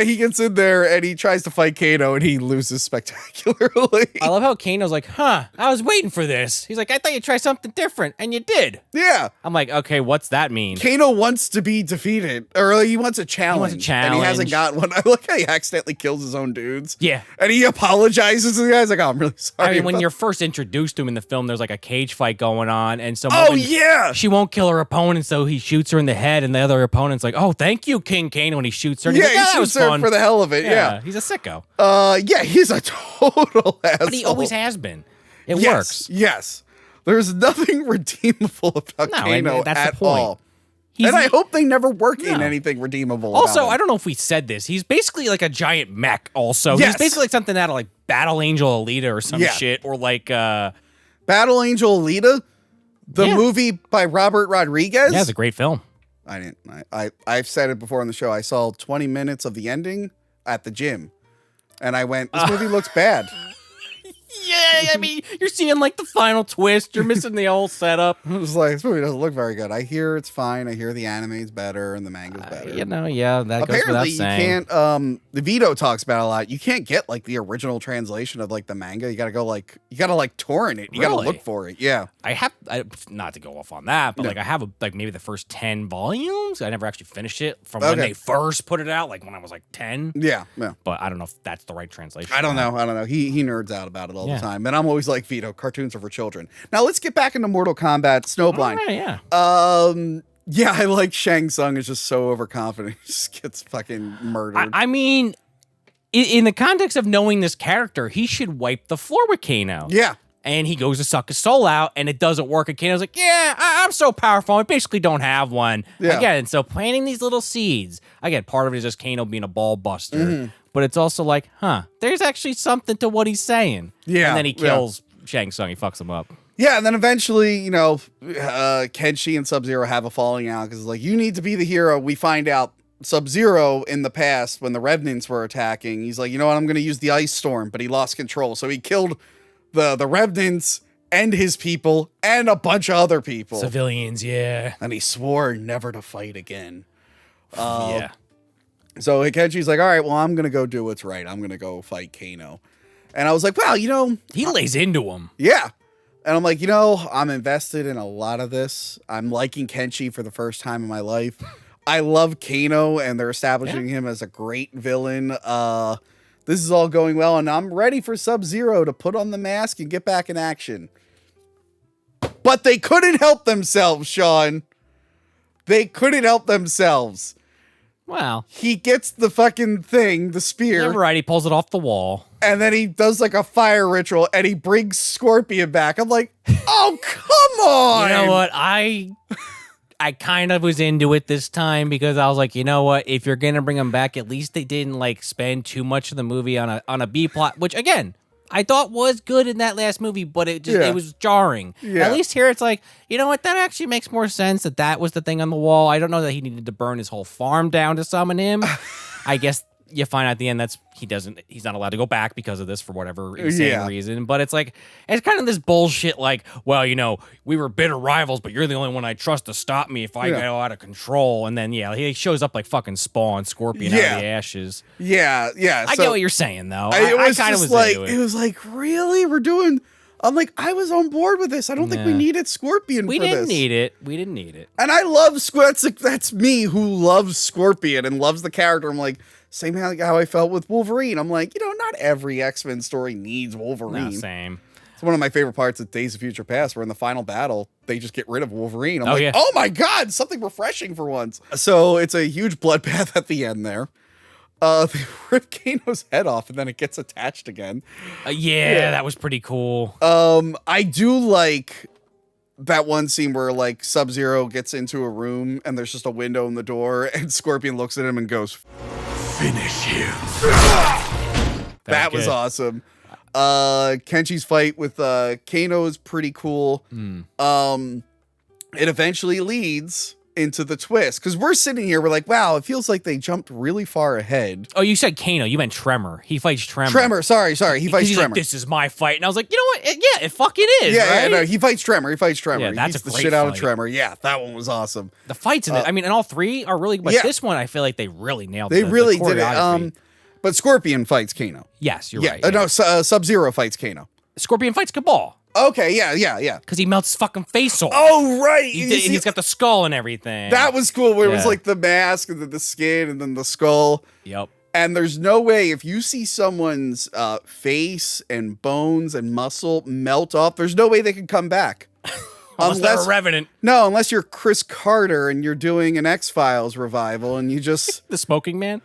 He gets in there and he tries to fight Kano and he loses spectacularly. I love how Kano's like, I was waiting for this. He's like, I thought you'd try something different, and you did. Yeah. I'm like, okay, what's that mean? Kano wants to be defeated, or he wants a challenge. And he hasn't got one. I like how he accidentally kills his own dudes. Yeah. And he apologizes to the guy. He's like, oh, I'm really sorry. I mean, when you're first introduced to him in the film, there's like a cage fight going on, and some she won't kill her opponent, so he shoots her in the head, and the other opponent's like, oh, thank you, King Kano, when he shoots her. And he shoots her for the hell of it. Yeah. He's a sicko. He's a total asshole. But he always has been. It works. Yes. There's nothing redeemable about Kano at all. And I hope they never work in anything redeemable. Also, about him. I don't know if we said this. He's basically like a giant mech also. Yes. He's basically like something out of like Battle Angel Alita or some shit. Or like Battle Angel Alita? The movie by Robert Rodriguez? Yeah, it's a great film. I've said it before on the show. I saw 20 minutes of the ending at the gym. And I went, this movie looks bad. Yeah, I mean, you're seeing like the final twist. You're missing the whole setup. I was like, this movie doesn't look very good. I hear it's fine. I hear the anime's better and the manga's better. That goes without saying. You can't, the Vito talks about it a lot. You can't get like the original translation of like the manga. You gotta go torrent it. You gotta look for it. Yeah. Not to go off on that, but like I have maybe the first 10 volumes. I never actually finished it from when they first put it out, like when I was like 10. Yeah. But I don't know if that's the right translation. I don't know. He nerds out about it all the time. And I'm always like, Vito, cartoons are for children. Now let's get back into Mortal Kombat Snowblind. I like Shang Tsung is just so overconfident. He just gets fucking murdered. I mean, in the context of knowing this character, he should wipe the floor with Kano. Yeah. And he goes to suck his soul out, and it doesn't work. And Kano's like, yeah, I'm so powerful. I basically don't have one. Yeah. Again, so planting these little seeds. Again, part of it is just Kano being a ball buster. But it's also like, there's actually something to what he's saying. Yeah. And then he kills Shang Tsung. He fucks him up. Yeah, and then eventually, Kenshi and Sub-Zero have a falling out because it's like, you need to be the hero. We find out Sub-Zero in the past when the Revenants were attacking. He's like, you know what, I'm going to use the Ice Storm, but he lost control. So he killed the Revenants and his people and a bunch of other people. Civilians, yeah. And he swore never to fight again. Yeah. So Kenshi's like, all right, well, I'm going to go do what's right. I'm going to go fight Kano. And I was like, wow, he lays into him. Yeah. And I'm like, I'm invested in a lot of this. I'm liking Kenshi for the first time in my life. I love Kano, and they're establishing him as a great villain. This is all going well, and I'm ready for Sub-Zero to put on the mask and get back in action. But they couldn't help themselves, Sean. They couldn't help themselves. Wow. He gets the fucking thing, the spear. You're right, he pulls it off the wall. And then he does like a fire ritual, and he brings Scorpion back. I'm like, oh, come on. You know what? I kind of was into it this time because I was like, you know what? If you're gonna bring him back, at least they didn't like spend too much of the movie on a B plot, which again I thought was good in that last movie, but it was jarring. Yeah. At least here it's like, you know what? That actually makes more sense that was the thing on the wall. I don't know that he needed to burn his whole farm down to summon him. I guess you find out at the end he's not allowed to go back because of this for whatever insane reason. But it's like, it's kind of this bullshit like, well, we were bitter rivals, but you're the only one I trust to stop me if I go out of control. And then, he shows up like fucking Spawn, Scorpion out of the ashes. Yeah. I get what you're saying, though. I kind of was like, into it. It was like, really? I'm like, I was on board with this. I don't think we needed Scorpion for this. We didn't need it. And I love Scorpion. That's me who loves Scorpion and loves the character. I'm like, same how I felt with Wolverine. I'm like, not every X-Men story needs Wolverine. No, same. It's one of my favorite parts of Days of Future Past, where in the final battle, they just get rid of Wolverine. I'm like, oh my God, something refreshing for once. So it's a huge bloodbath at the end there. They rip Kano's head off, and then it gets attached again. That was pretty cool. I do like that one scene where like Sub-Zero gets into a room, and there's just a window in the door, and Scorpion looks at him and goes, "Finish him." That was awesome. Kenshi's fight with Kano is pretty cool. It eventually leads into the twist, because we're sitting here, we're like, wow, it feels like they jumped really far ahead. Oh, you said Kano, you meant Tremor. He fights Tremor. Sorry, he fights Tremor. Like, this is my fight, and I was like, you know what? Yeah, it fucking is. Yeah, right? no, he fights Tremor. Yeah, he that's beats a the great shit out of fight. Tremor. Yeah, that one was awesome. The fights in it, and all three are really, but this one I feel like they really nailed. They really the did it. But Scorpion fights Kano. Yes, you're right. No, Sub-Zero fights Kano. Scorpion fights Cabal. Okay, yeah. Because he melts his fucking face off. Oh, right. He's got the skull and everything. That was cool, where it was like the mask and then the skin and then the skull. Yep. And there's no way, if you see someone's face and bones and muscle melt off, there's no way they can come back. Unless they're a Revenant. No, unless you're Chris Carter and you're doing an X-Files revival and you just... The Smoking Man?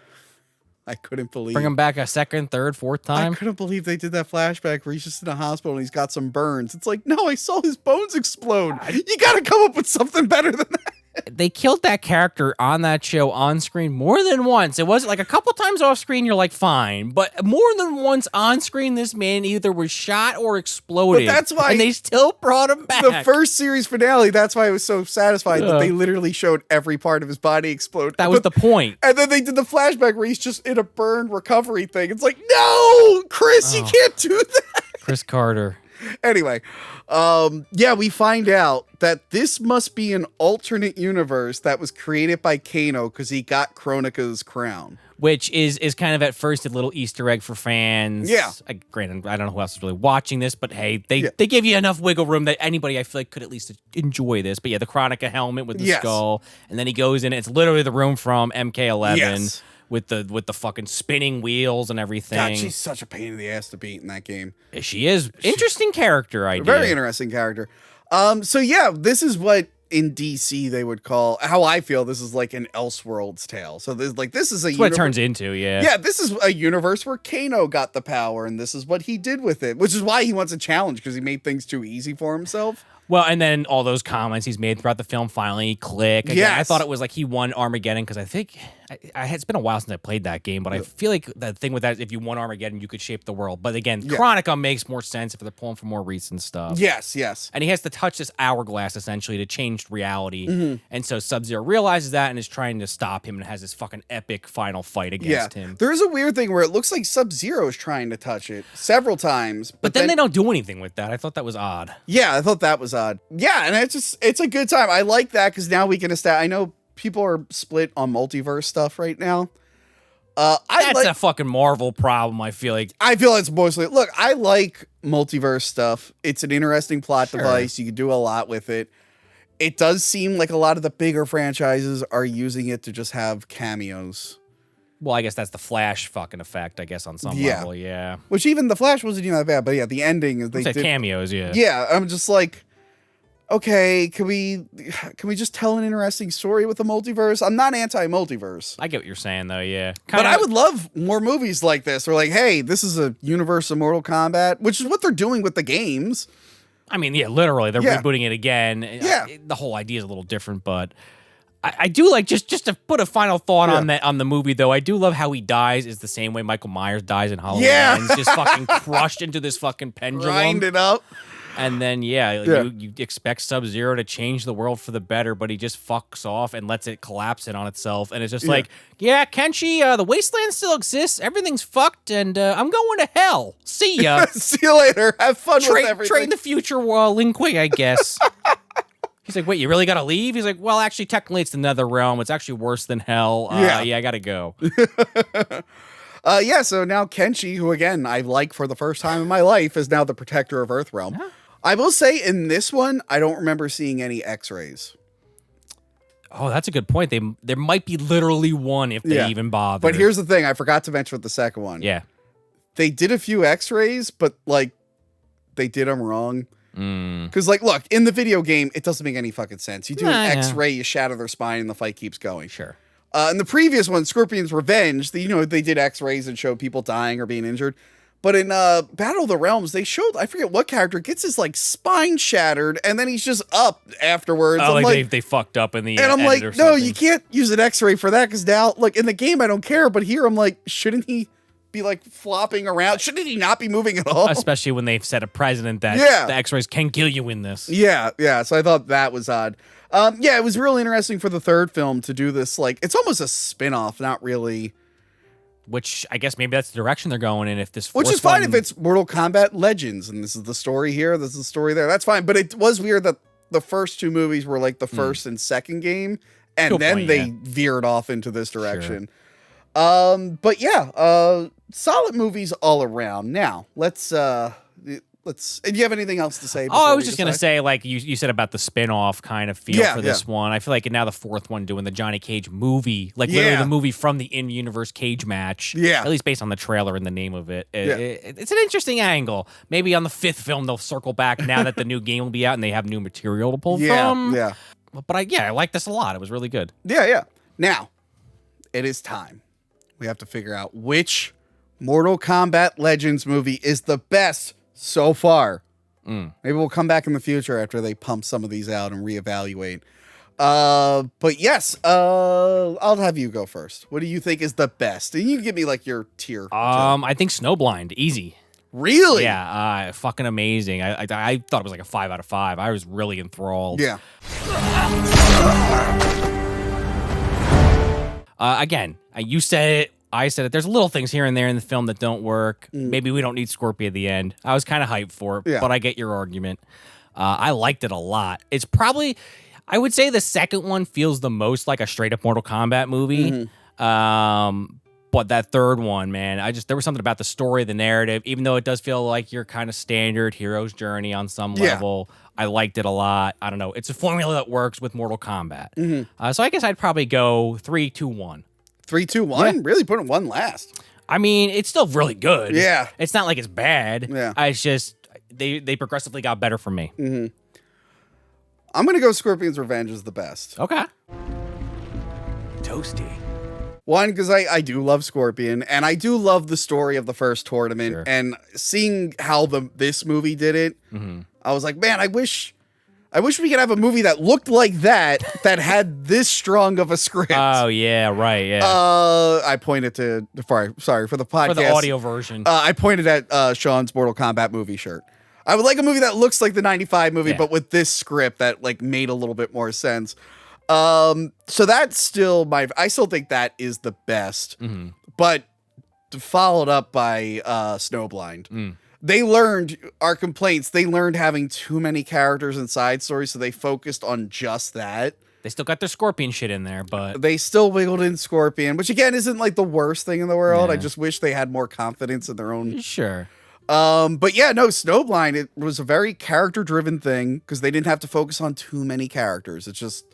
I couldn't believe. Bring him back a second, third, fourth time. I couldn't believe they did that flashback where he's just in a hospital and he's got some burns. It's like, no, I saw his bones explode. You got to come up with something better than that. They killed that character on that show on screen more than once. It wasn't like a couple times off screen, you're like, fine. But more than once on screen, this man either was shot or exploded. But that's why. And they still brought him back. The first series finale, that's why I was so satisfied that they literally showed every part of his body explode. That was the point. And then they did the flashback where he's just in a burn recovery thing. It's like, no, Chris, you can't do that. Chris Carter. Anyway, we find out that this must be an alternate universe that was created by Kano because he got Kronika's crown. Which is kind of at first a little Easter egg for fans. Yeah. Granted, I don't know who else is really watching this, but hey, they give you enough wiggle room that anybody I feel like could at least enjoy this. But yeah, the Kronika helmet with the skull, and then he goes in. It's literally the room from MK11. Yes. With the fucking spinning wheels and everything. God, she's such a pain in the ass to beat in that game. She is. Interesting character idea. Very interesting character. This is what in DC they would call, how I feel, this is like an Elseworlds tale. So this is a That's what it turns into, yeah. Yeah, this is a universe where Kano got the power, and this is what he did with it, which is why he wants a challenge, because he made things too easy for himself. Well, and then all those comments he's made throughout the film finally click. Again, Yes. I thought it was like he won Armageddon because I think it's been a while since I played that game, but I feel like the thing with that is if you won Armageddon, you could shape the world. But again, Chronica makes more sense if they're pulling from more recent stuff. Yes, yes. And he has to touch this hourglass essentially to change reality. And so Sub-Zero realizes that and is trying to stop him and has this fucking epic final fight against him. There's a weird thing where it looks like Sub-Zero is trying to touch it several times. But then they don't do anything with that. I thought that was odd. Yeah, I thought that was odd. Yeah, and it's a good time. I like that because now we can establish. I know people are split on multiverse stuff right now. That's a fucking Marvel problem, I feel like. I feel it's mostly, look, I like multiverse stuff. It's an interesting plot device. You can do a lot with it. It does seem like a lot of the bigger franchises are using it to just have cameos. Well, I guess that's the Flash fucking effect, I guess, on some level, yeah. Which even the Flash wasn't even that bad, but yeah, the ending is they did cameos, yeah. Yeah, I'm just like, okay, can we just tell an interesting story with the multiverse? I'm not anti-multiverse. I get what you're saying, though, yeah. But I would love more movies like this. Or like, hey, this is a universe of Mortal Kombat, which is what they're doing with the games. I mean, yeah, literally, they're rebooting it again. Yeah. The whole idea is a little different, but I do like, just to put a final thought on the movie, though, I do love how he dies is the same way Michael Myers dies in Halloween. Yeah. Ends, just fucking crushed into this fucking pendulum. Grind it up. And then, you expect Sub-Zero to change the world for the better, but he just fucks off and lets it collapse in on itself. And it's just like, Kenshi, the wasteland still exists. Everything's fucked, and I'm going to hell. See ya. See you later. Have fun with everything. Trade the future Lin Kuei, I guess. He's like, wait, you really got to leave? He's like, well, actually, technically, it's the Nether Realm. It's actually worse than hell. I got to go. So now Kenshi, who, again, I like for the first time in my life, is now the protector of Earthrealm. Huh. I will say in this one, I don't remember seeing any X-rays. Oh, that's a good point. There might be literally one if they even bother. But here's the thing. I forgot to mention with the second one. Yeah. They did a few X-rays, but, like, they did them wrong. Because, like, look, in the video game, it doesn't make any fucking sense. You do an X-ray, you shatter their spine, and the fight keeps going. Sure. In the previous one, Scorpion's Revenge, they did X-rays and showed people dying or being injured. But in Battle of the Realms, they showed, I forget what character, gets his, like, spine shattered, and then he's just up afterwards. Oh, like they fucked up in the And I'm like, no, you can't use an X-ray for that, because now, like, in the game, I don't care, but here, I'm like, shouldn't he be, like, flopping around? Shouldn't he not be moving at all? Especially when they've set a precedent that the X-rays can kill you in this. Yeah, so I thought that was odd. It was really interesting for the third film to do this, like, it's almost a spin-off, not really. Which I guess maybe that's the direction they're going in. If this, which is fine if it's Mortal Kombat Legends and this is the story here, this is the story there. That's fine. But it was weird that the first two movies were like the first and second game, and then they veered off into this direction. Sure. But solid movies all around. Now let's. Do you have anything else to say? Oh, I was just going to say, like you said about the spin-off kind of feel for this one. I feel like now the fourth one doing the Johnny Cage movie, like literally the movie from the in-universe cage match. Yeah. At least based on the trailer and the name of it. It's an interesting angle. Maybe on the fifth film they'll circle back now that the new game will be out and they have new material to pull from. Yeah. But I like this a lot. It was really good. Yeah. Now, it is time. We have to figure out which Mortal Kombat Legends movie is the best so far. Maybe we'll come back in the future after they pump some of these out and reevaluate. But yes, I'll have you go first. What do you think is the best? And you can give me like your tier. I think Snowblind, easy. Really? Yeah, fucking amazing. I thought it was like a 5 out of 5. I was really enthralled. Yeah. Again, you said it. I said it. There's little things here and there in the film that don't work. Maybe we don't need Scorpio at the end. I was kind of hyped for it, but I get your argument. I liked it a lot. It's probably, I would say the second one feels the most like a straight up Mortal Kombat movie. But that third one, man, there was something about the story, the narrative, even though it does feel like your kind of standard hero's journey on some level. I liked it a lot. I don't know. It's a formula that works with Mortal Kombat. So I guess I'd probably go 3, 2, 1. 3, 2, 1? Really putting one last. I mean, it's still really good. Yeah. It's not like it's bad. Yeah. It's just they progressively got better for me. I'm going to go Scorpion's Revenge is the best. Okay. Toasty. One, because I do love Scorpion, and I do love the story of the first tournament, Sure. and seeing how this movie did it, I was like, man, I wish we could have a movie that looked like that had this strong of a script. Oh yeah, right. Yeah. I pointed to sorry for the podcast. For the audio version. I pointed at Sean's Mortal Kombat movie shirt. I would like a movie that looks like the 95 movie, Yeah. but with this script that like made a little bit more sense. So that's still I still think that is the best, but followed up by Snowblind. They learned our complaints. They learned having too many characters and side stories, so they focused on just that. They still got their Scorpion shit in there, but They still wiggled in Scorpion, which again isn't like the worst thing in the world. I Yeah. just wish they had more confidence in their own. sure. But yeah, no, Snowblind, it was a very character-driven thing because they didn't have to focus on too many characters. It's just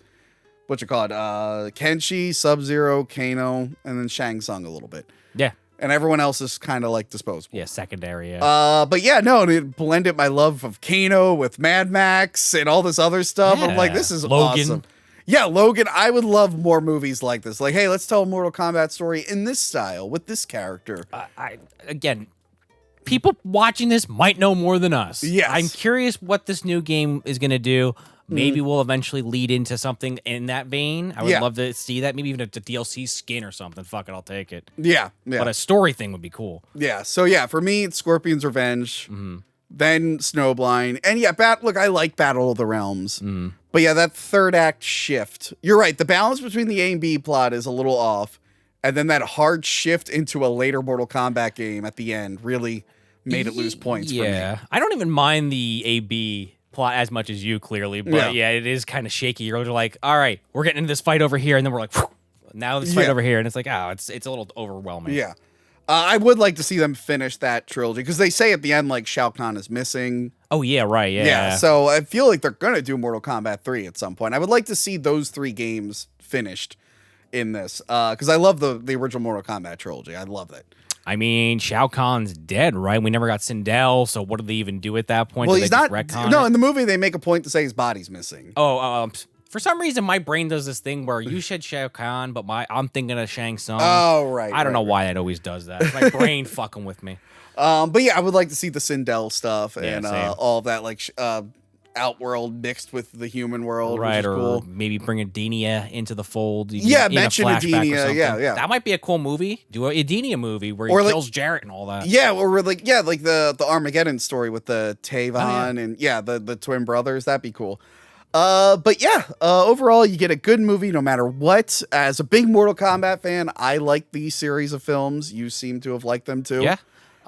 what you call it, Kenshi, Sub-Zero, Kano, and then Shang Tsung a little bit. Yeah. And everyone else is kind of like disposable. Yeah, secondary. Yeah. But yeah, no, and it blended my love of Kano with Mad Max and all this other stuff. I'm like, Yeah. this is Logan. awesome. Yeah, Logan, I would love more movies like this. Like, hey, let's tell a Mortal Kombat story in this style with this character. Again, people watching this might know more than us. Yes. I'm curious what this new game is going to do. Maybe we'll eventually lead into something in that vein. I would Yeah. love to see that. Maybe even a DLC skin or something. Fuck it, I'll take it. Yeah, yeah. But a story thing would be cool. Yeah, so yeah, for me, it's Scorpion's Revenge, then Snowblind, and yeah, look, I like Battle of the Realms, but yeah, that third act shift, you're right, the balance between the A and B plot is a little off, and then that hard shift into a later Mortal Kombat game at the end really made it lose points for me. I don't even mind the AB plot as much as you, clearly, but yeah, it is kind of shaky. You're like, all right, we're getting into this fight over here, and then we're like, whew, now this fight over here, and it's like, oh, it's a little overwhelming. Yeah. I would like to see them finish that trilogy, because they say at the end, like, Shao Kahn is missing. Oh, yeah, right, yeah. So I feel like they're going to do Mortal Kombat 3 at some point. I would like to see those 3 games finished in this, because I love the original Mortal Kombat trilogy. I love that. I mean, Shao Kahn's dead, right? We never got Sindel, so what do they even do at that point? Well, Do he's they just not. retcon No, it? in the movie, they make a point to say his body's missing. For some reason, my brain does this thing where you said Shao Kahn, but I'm thinking of Shang Tsung. Oh, right. I don't know why it always does that. It's my brain fucking with me. But yeah, I would like to see the Sindel stuff and same. all of that, like Outworld mixed with the human world, Right, which is or cool. maybe bring Edenia into the fold. Yeah, in mention a flashback or Edenia, something. yeah. That might be a cool movie. Do a Edenia movie where he Or like- kills Jarrett and all that. Yeah, or like the Armageddon story with the Tavon and the twin brothers. That'd be cool. But yeah, overall, you get a good movie no matter what. As a big Mortal Kombat fan, I like these series of films. You seem to have liked them too. Yeah.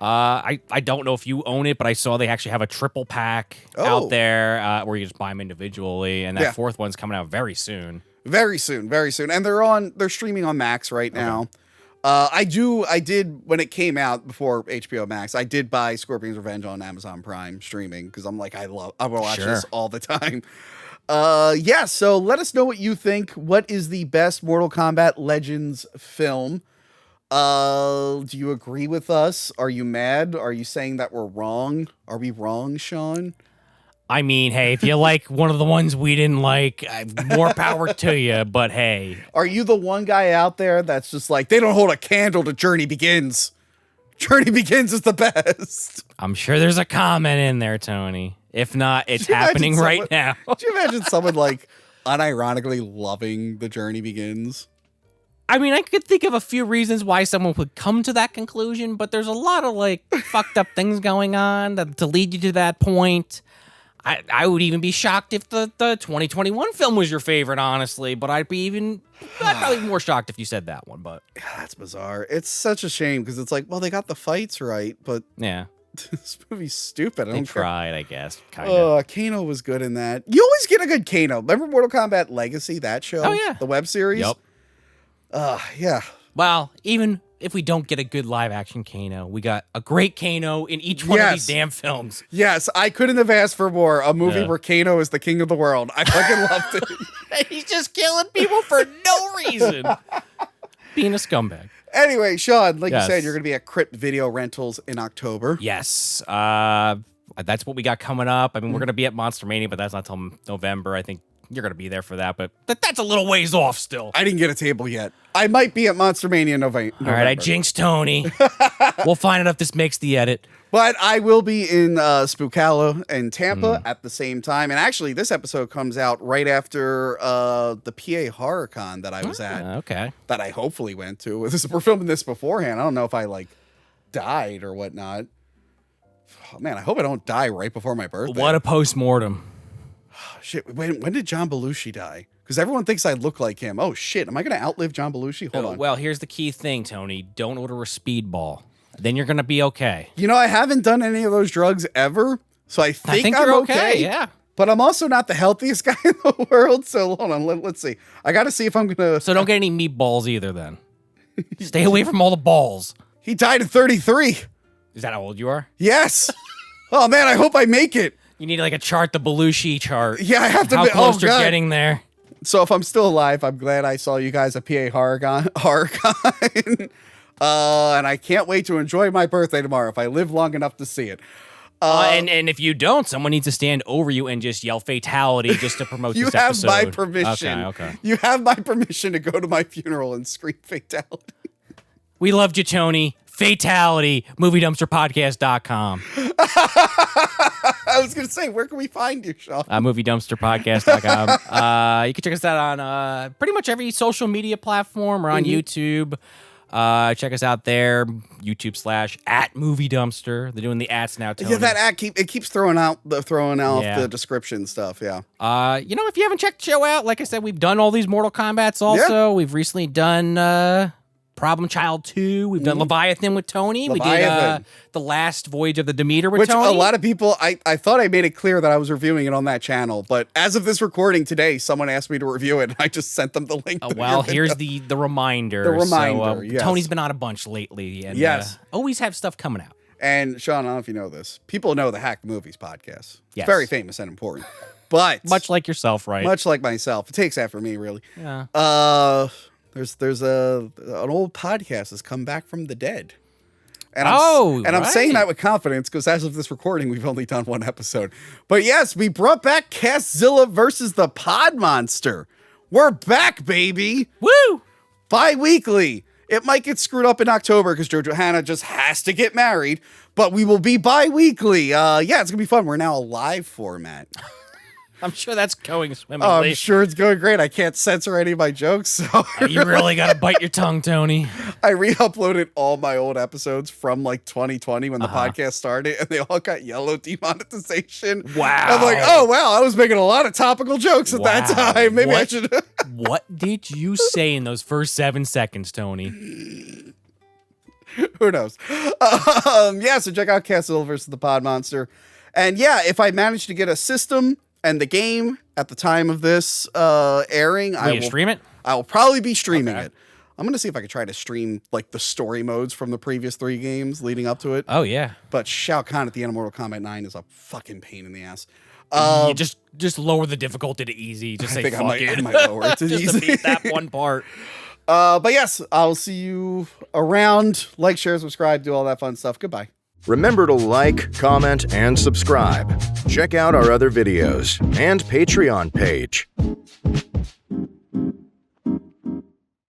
I don't know if you own it, but I saw they actually have a triple pack Oh. out there where you just buy them individually, and that Yeah. fourth one's coming out very soon. Very soon, and they're streaming on Max right now. I did when it came out before HBO Max. I did buy Scorpion's Revenge on Amazon Prime streaming because I'm like I will watch Sure. this all the time. Yeah. So let us know what you think. What is the best Mortal Kombat Legends film? Do you agree with us? Are you mad? Are you saying that we're wrong? Are we wrong, Sean? I mean, hey, if you like one of the ones we didn't like, more power to you. But hey, Are you the one guy out there that's just like, they don't hold a candle to Journey Begins? Journey Begins is the best. I'm sure there's a comment in there, Tony. If not, it's Could you imagine happening right now. Could you imagine someone like unironically loving The Journey Begins? I mean, I could think of a few reasons why someone would come to that conclusion, but there's a lot of like fucked up things going on to lead you to that point. I would even be shocked if the 2021 film was your favorite, honestly, but I'd probably be more shocked if you said that one, but That's bizarre. It's such a shame because it's like, well, they got the fights right, but yeah, this movie's stupid. I they don't care. tried, I guess, kind of. Kano was good in that. You always get a good Kano. Remember Mortal Kombat Legacy, that show? Oh, yeah. The web series? Yep. Yeah. Well, even if we don't get a good live action Kano, we got a great Kano in each one of these damn films. Yes, I couldn't have asked for more. A movie Yeah. where Kano is the king of the world. I fucking loved it. He's just killing people for no reason. Being a scumbag. Anyway, Sean, like Yes. you said, you're going to be at Crypt Video Rentals in October. Yes. That's what we got coming up. I mean, we're going to be at Monster Mania, but that's not till November. I think you're going to be there for that, but that's a little ways off still. I didn't get a table yet. I might be at Monster Mania in November. All right, I jinxed Tony. We'll find out if this makes the edit. But I will be in Spookala and Tampa at the same time. And actually, this episode comes out right after the PA HorrorCon that I was at. Okay. That I hopefully went to. We're filming this beforehand. I don't know if I, died or whatnot. Oh, man, I hope I don't die right before my birthday. What a post-mortem. Shit, when did John Belushi die? Because everyone thinks I look like him. Oh, shit, am I going to outlive John Belushi? Hold on. Well, here's the key thing, Tony. Don't order a speedball. Then you're going to be okay. You know, I haven't done any of those drugs ever, so I think I'm you're okay. Yeah. But I'm also not the healthiest guy in the world, so hold on, let's see. I got to see if I'm going to... So don't get any meatballs either, then. Stay away from all the balls. He died at 33. Is that how old you are? Yes. Oh, man, I hope I make it. You need a chart, the Belushi chart. Yeah, I have to... How close oh, you're God. getting there. So if I'm still alive, I'm glad I saw you guys at PA HorrorCon. And I can't wait to enjoy my birthday tomorrow if I live long enough to see it. And if you don't, someone needs to stand over you and just yell fatality just to promote this episode. You have my permission. Okay. You have my permission to go to my funeral and scream fatality. We loved you, Tony. Fatality. MovieDumpsterPodcast.com. I was going to say, where can we find you, Sean? MovieDumpsterPodcast.com. You can check us out on pretty much every social media platform. We're on YouTube. Check us out there. YouTube /@MovieDumpster. They're doing the ats now, Tony. Yeah, that ad keeps throwing out the description stuff. Yeah. If you haven't checked the show out, like I said, we've done all these Mortal Kombats. Also, we've recently done Problem Child 2. We've done Leviathan with Tony. Leviathan. We did the Last Voyage of the Demeter with Which Tony. a lot of people, I thought I made it clear that I was reviewing it on that channel, but as of this recording today, someone asked me to review it, and I just sent them the link. Well, here's the reminder. The reminder, yes. Tony's been on a bunch lately, and yes, always have stuff coming out. And Sean, I don't know if you know this. People know the Hack the Movies podcast. It's Yes. very famous and important. But much like yourself, right? Much like myself. It takes after me, really. Yeah. There's an old podcast that's come back from the dead. And I'm saying that with confidence because as of this recording, we've only done one episode. But yes, we brought back Castzilla versus the Pod Monster. We're back, baby. Woo! Bi-weekly. It might get screwed up in October because Jojo Hannah just has to get married, but we will be bi-weekly. Yeah, it's going to be fun. We're now a live format. I'm sure that's going swimmingly. Oh, I'm sure it's going great. I can't censor any of my jokes. So you really got to bite your tongue, Tony. I re-uploaded all my old episodes from 2020 when the podcast started, and they all got yellow demonetization. Wow. I'm like, oh, wow, I was making a lot of topical jokes at that time. Maybe I should... What did you say in those first 7 seconds, Tony? Who knows? Yeah, so check out Castzilla versus the Pod Monster. And yeah, if I manage to get a system and the game at the time of this airing, Will you stream it? I will probably be streaming it. I'm going to see if I can try to stream the story modes from the previous 3 games leading up to it. Oh, yeah. But Shao Kahn at the end of Mortal Kombat 9 is a fucking pain in the ass. You just lower the difficulty to easy. Just say fuck it. I might lower it to just easy. to beat that one part. But yes, I'll see you around. Like, share, subscribe, do all that fun stuff. Goodbye. Remember to like, comment, and subscribe. Check out our other videos and Patreon page.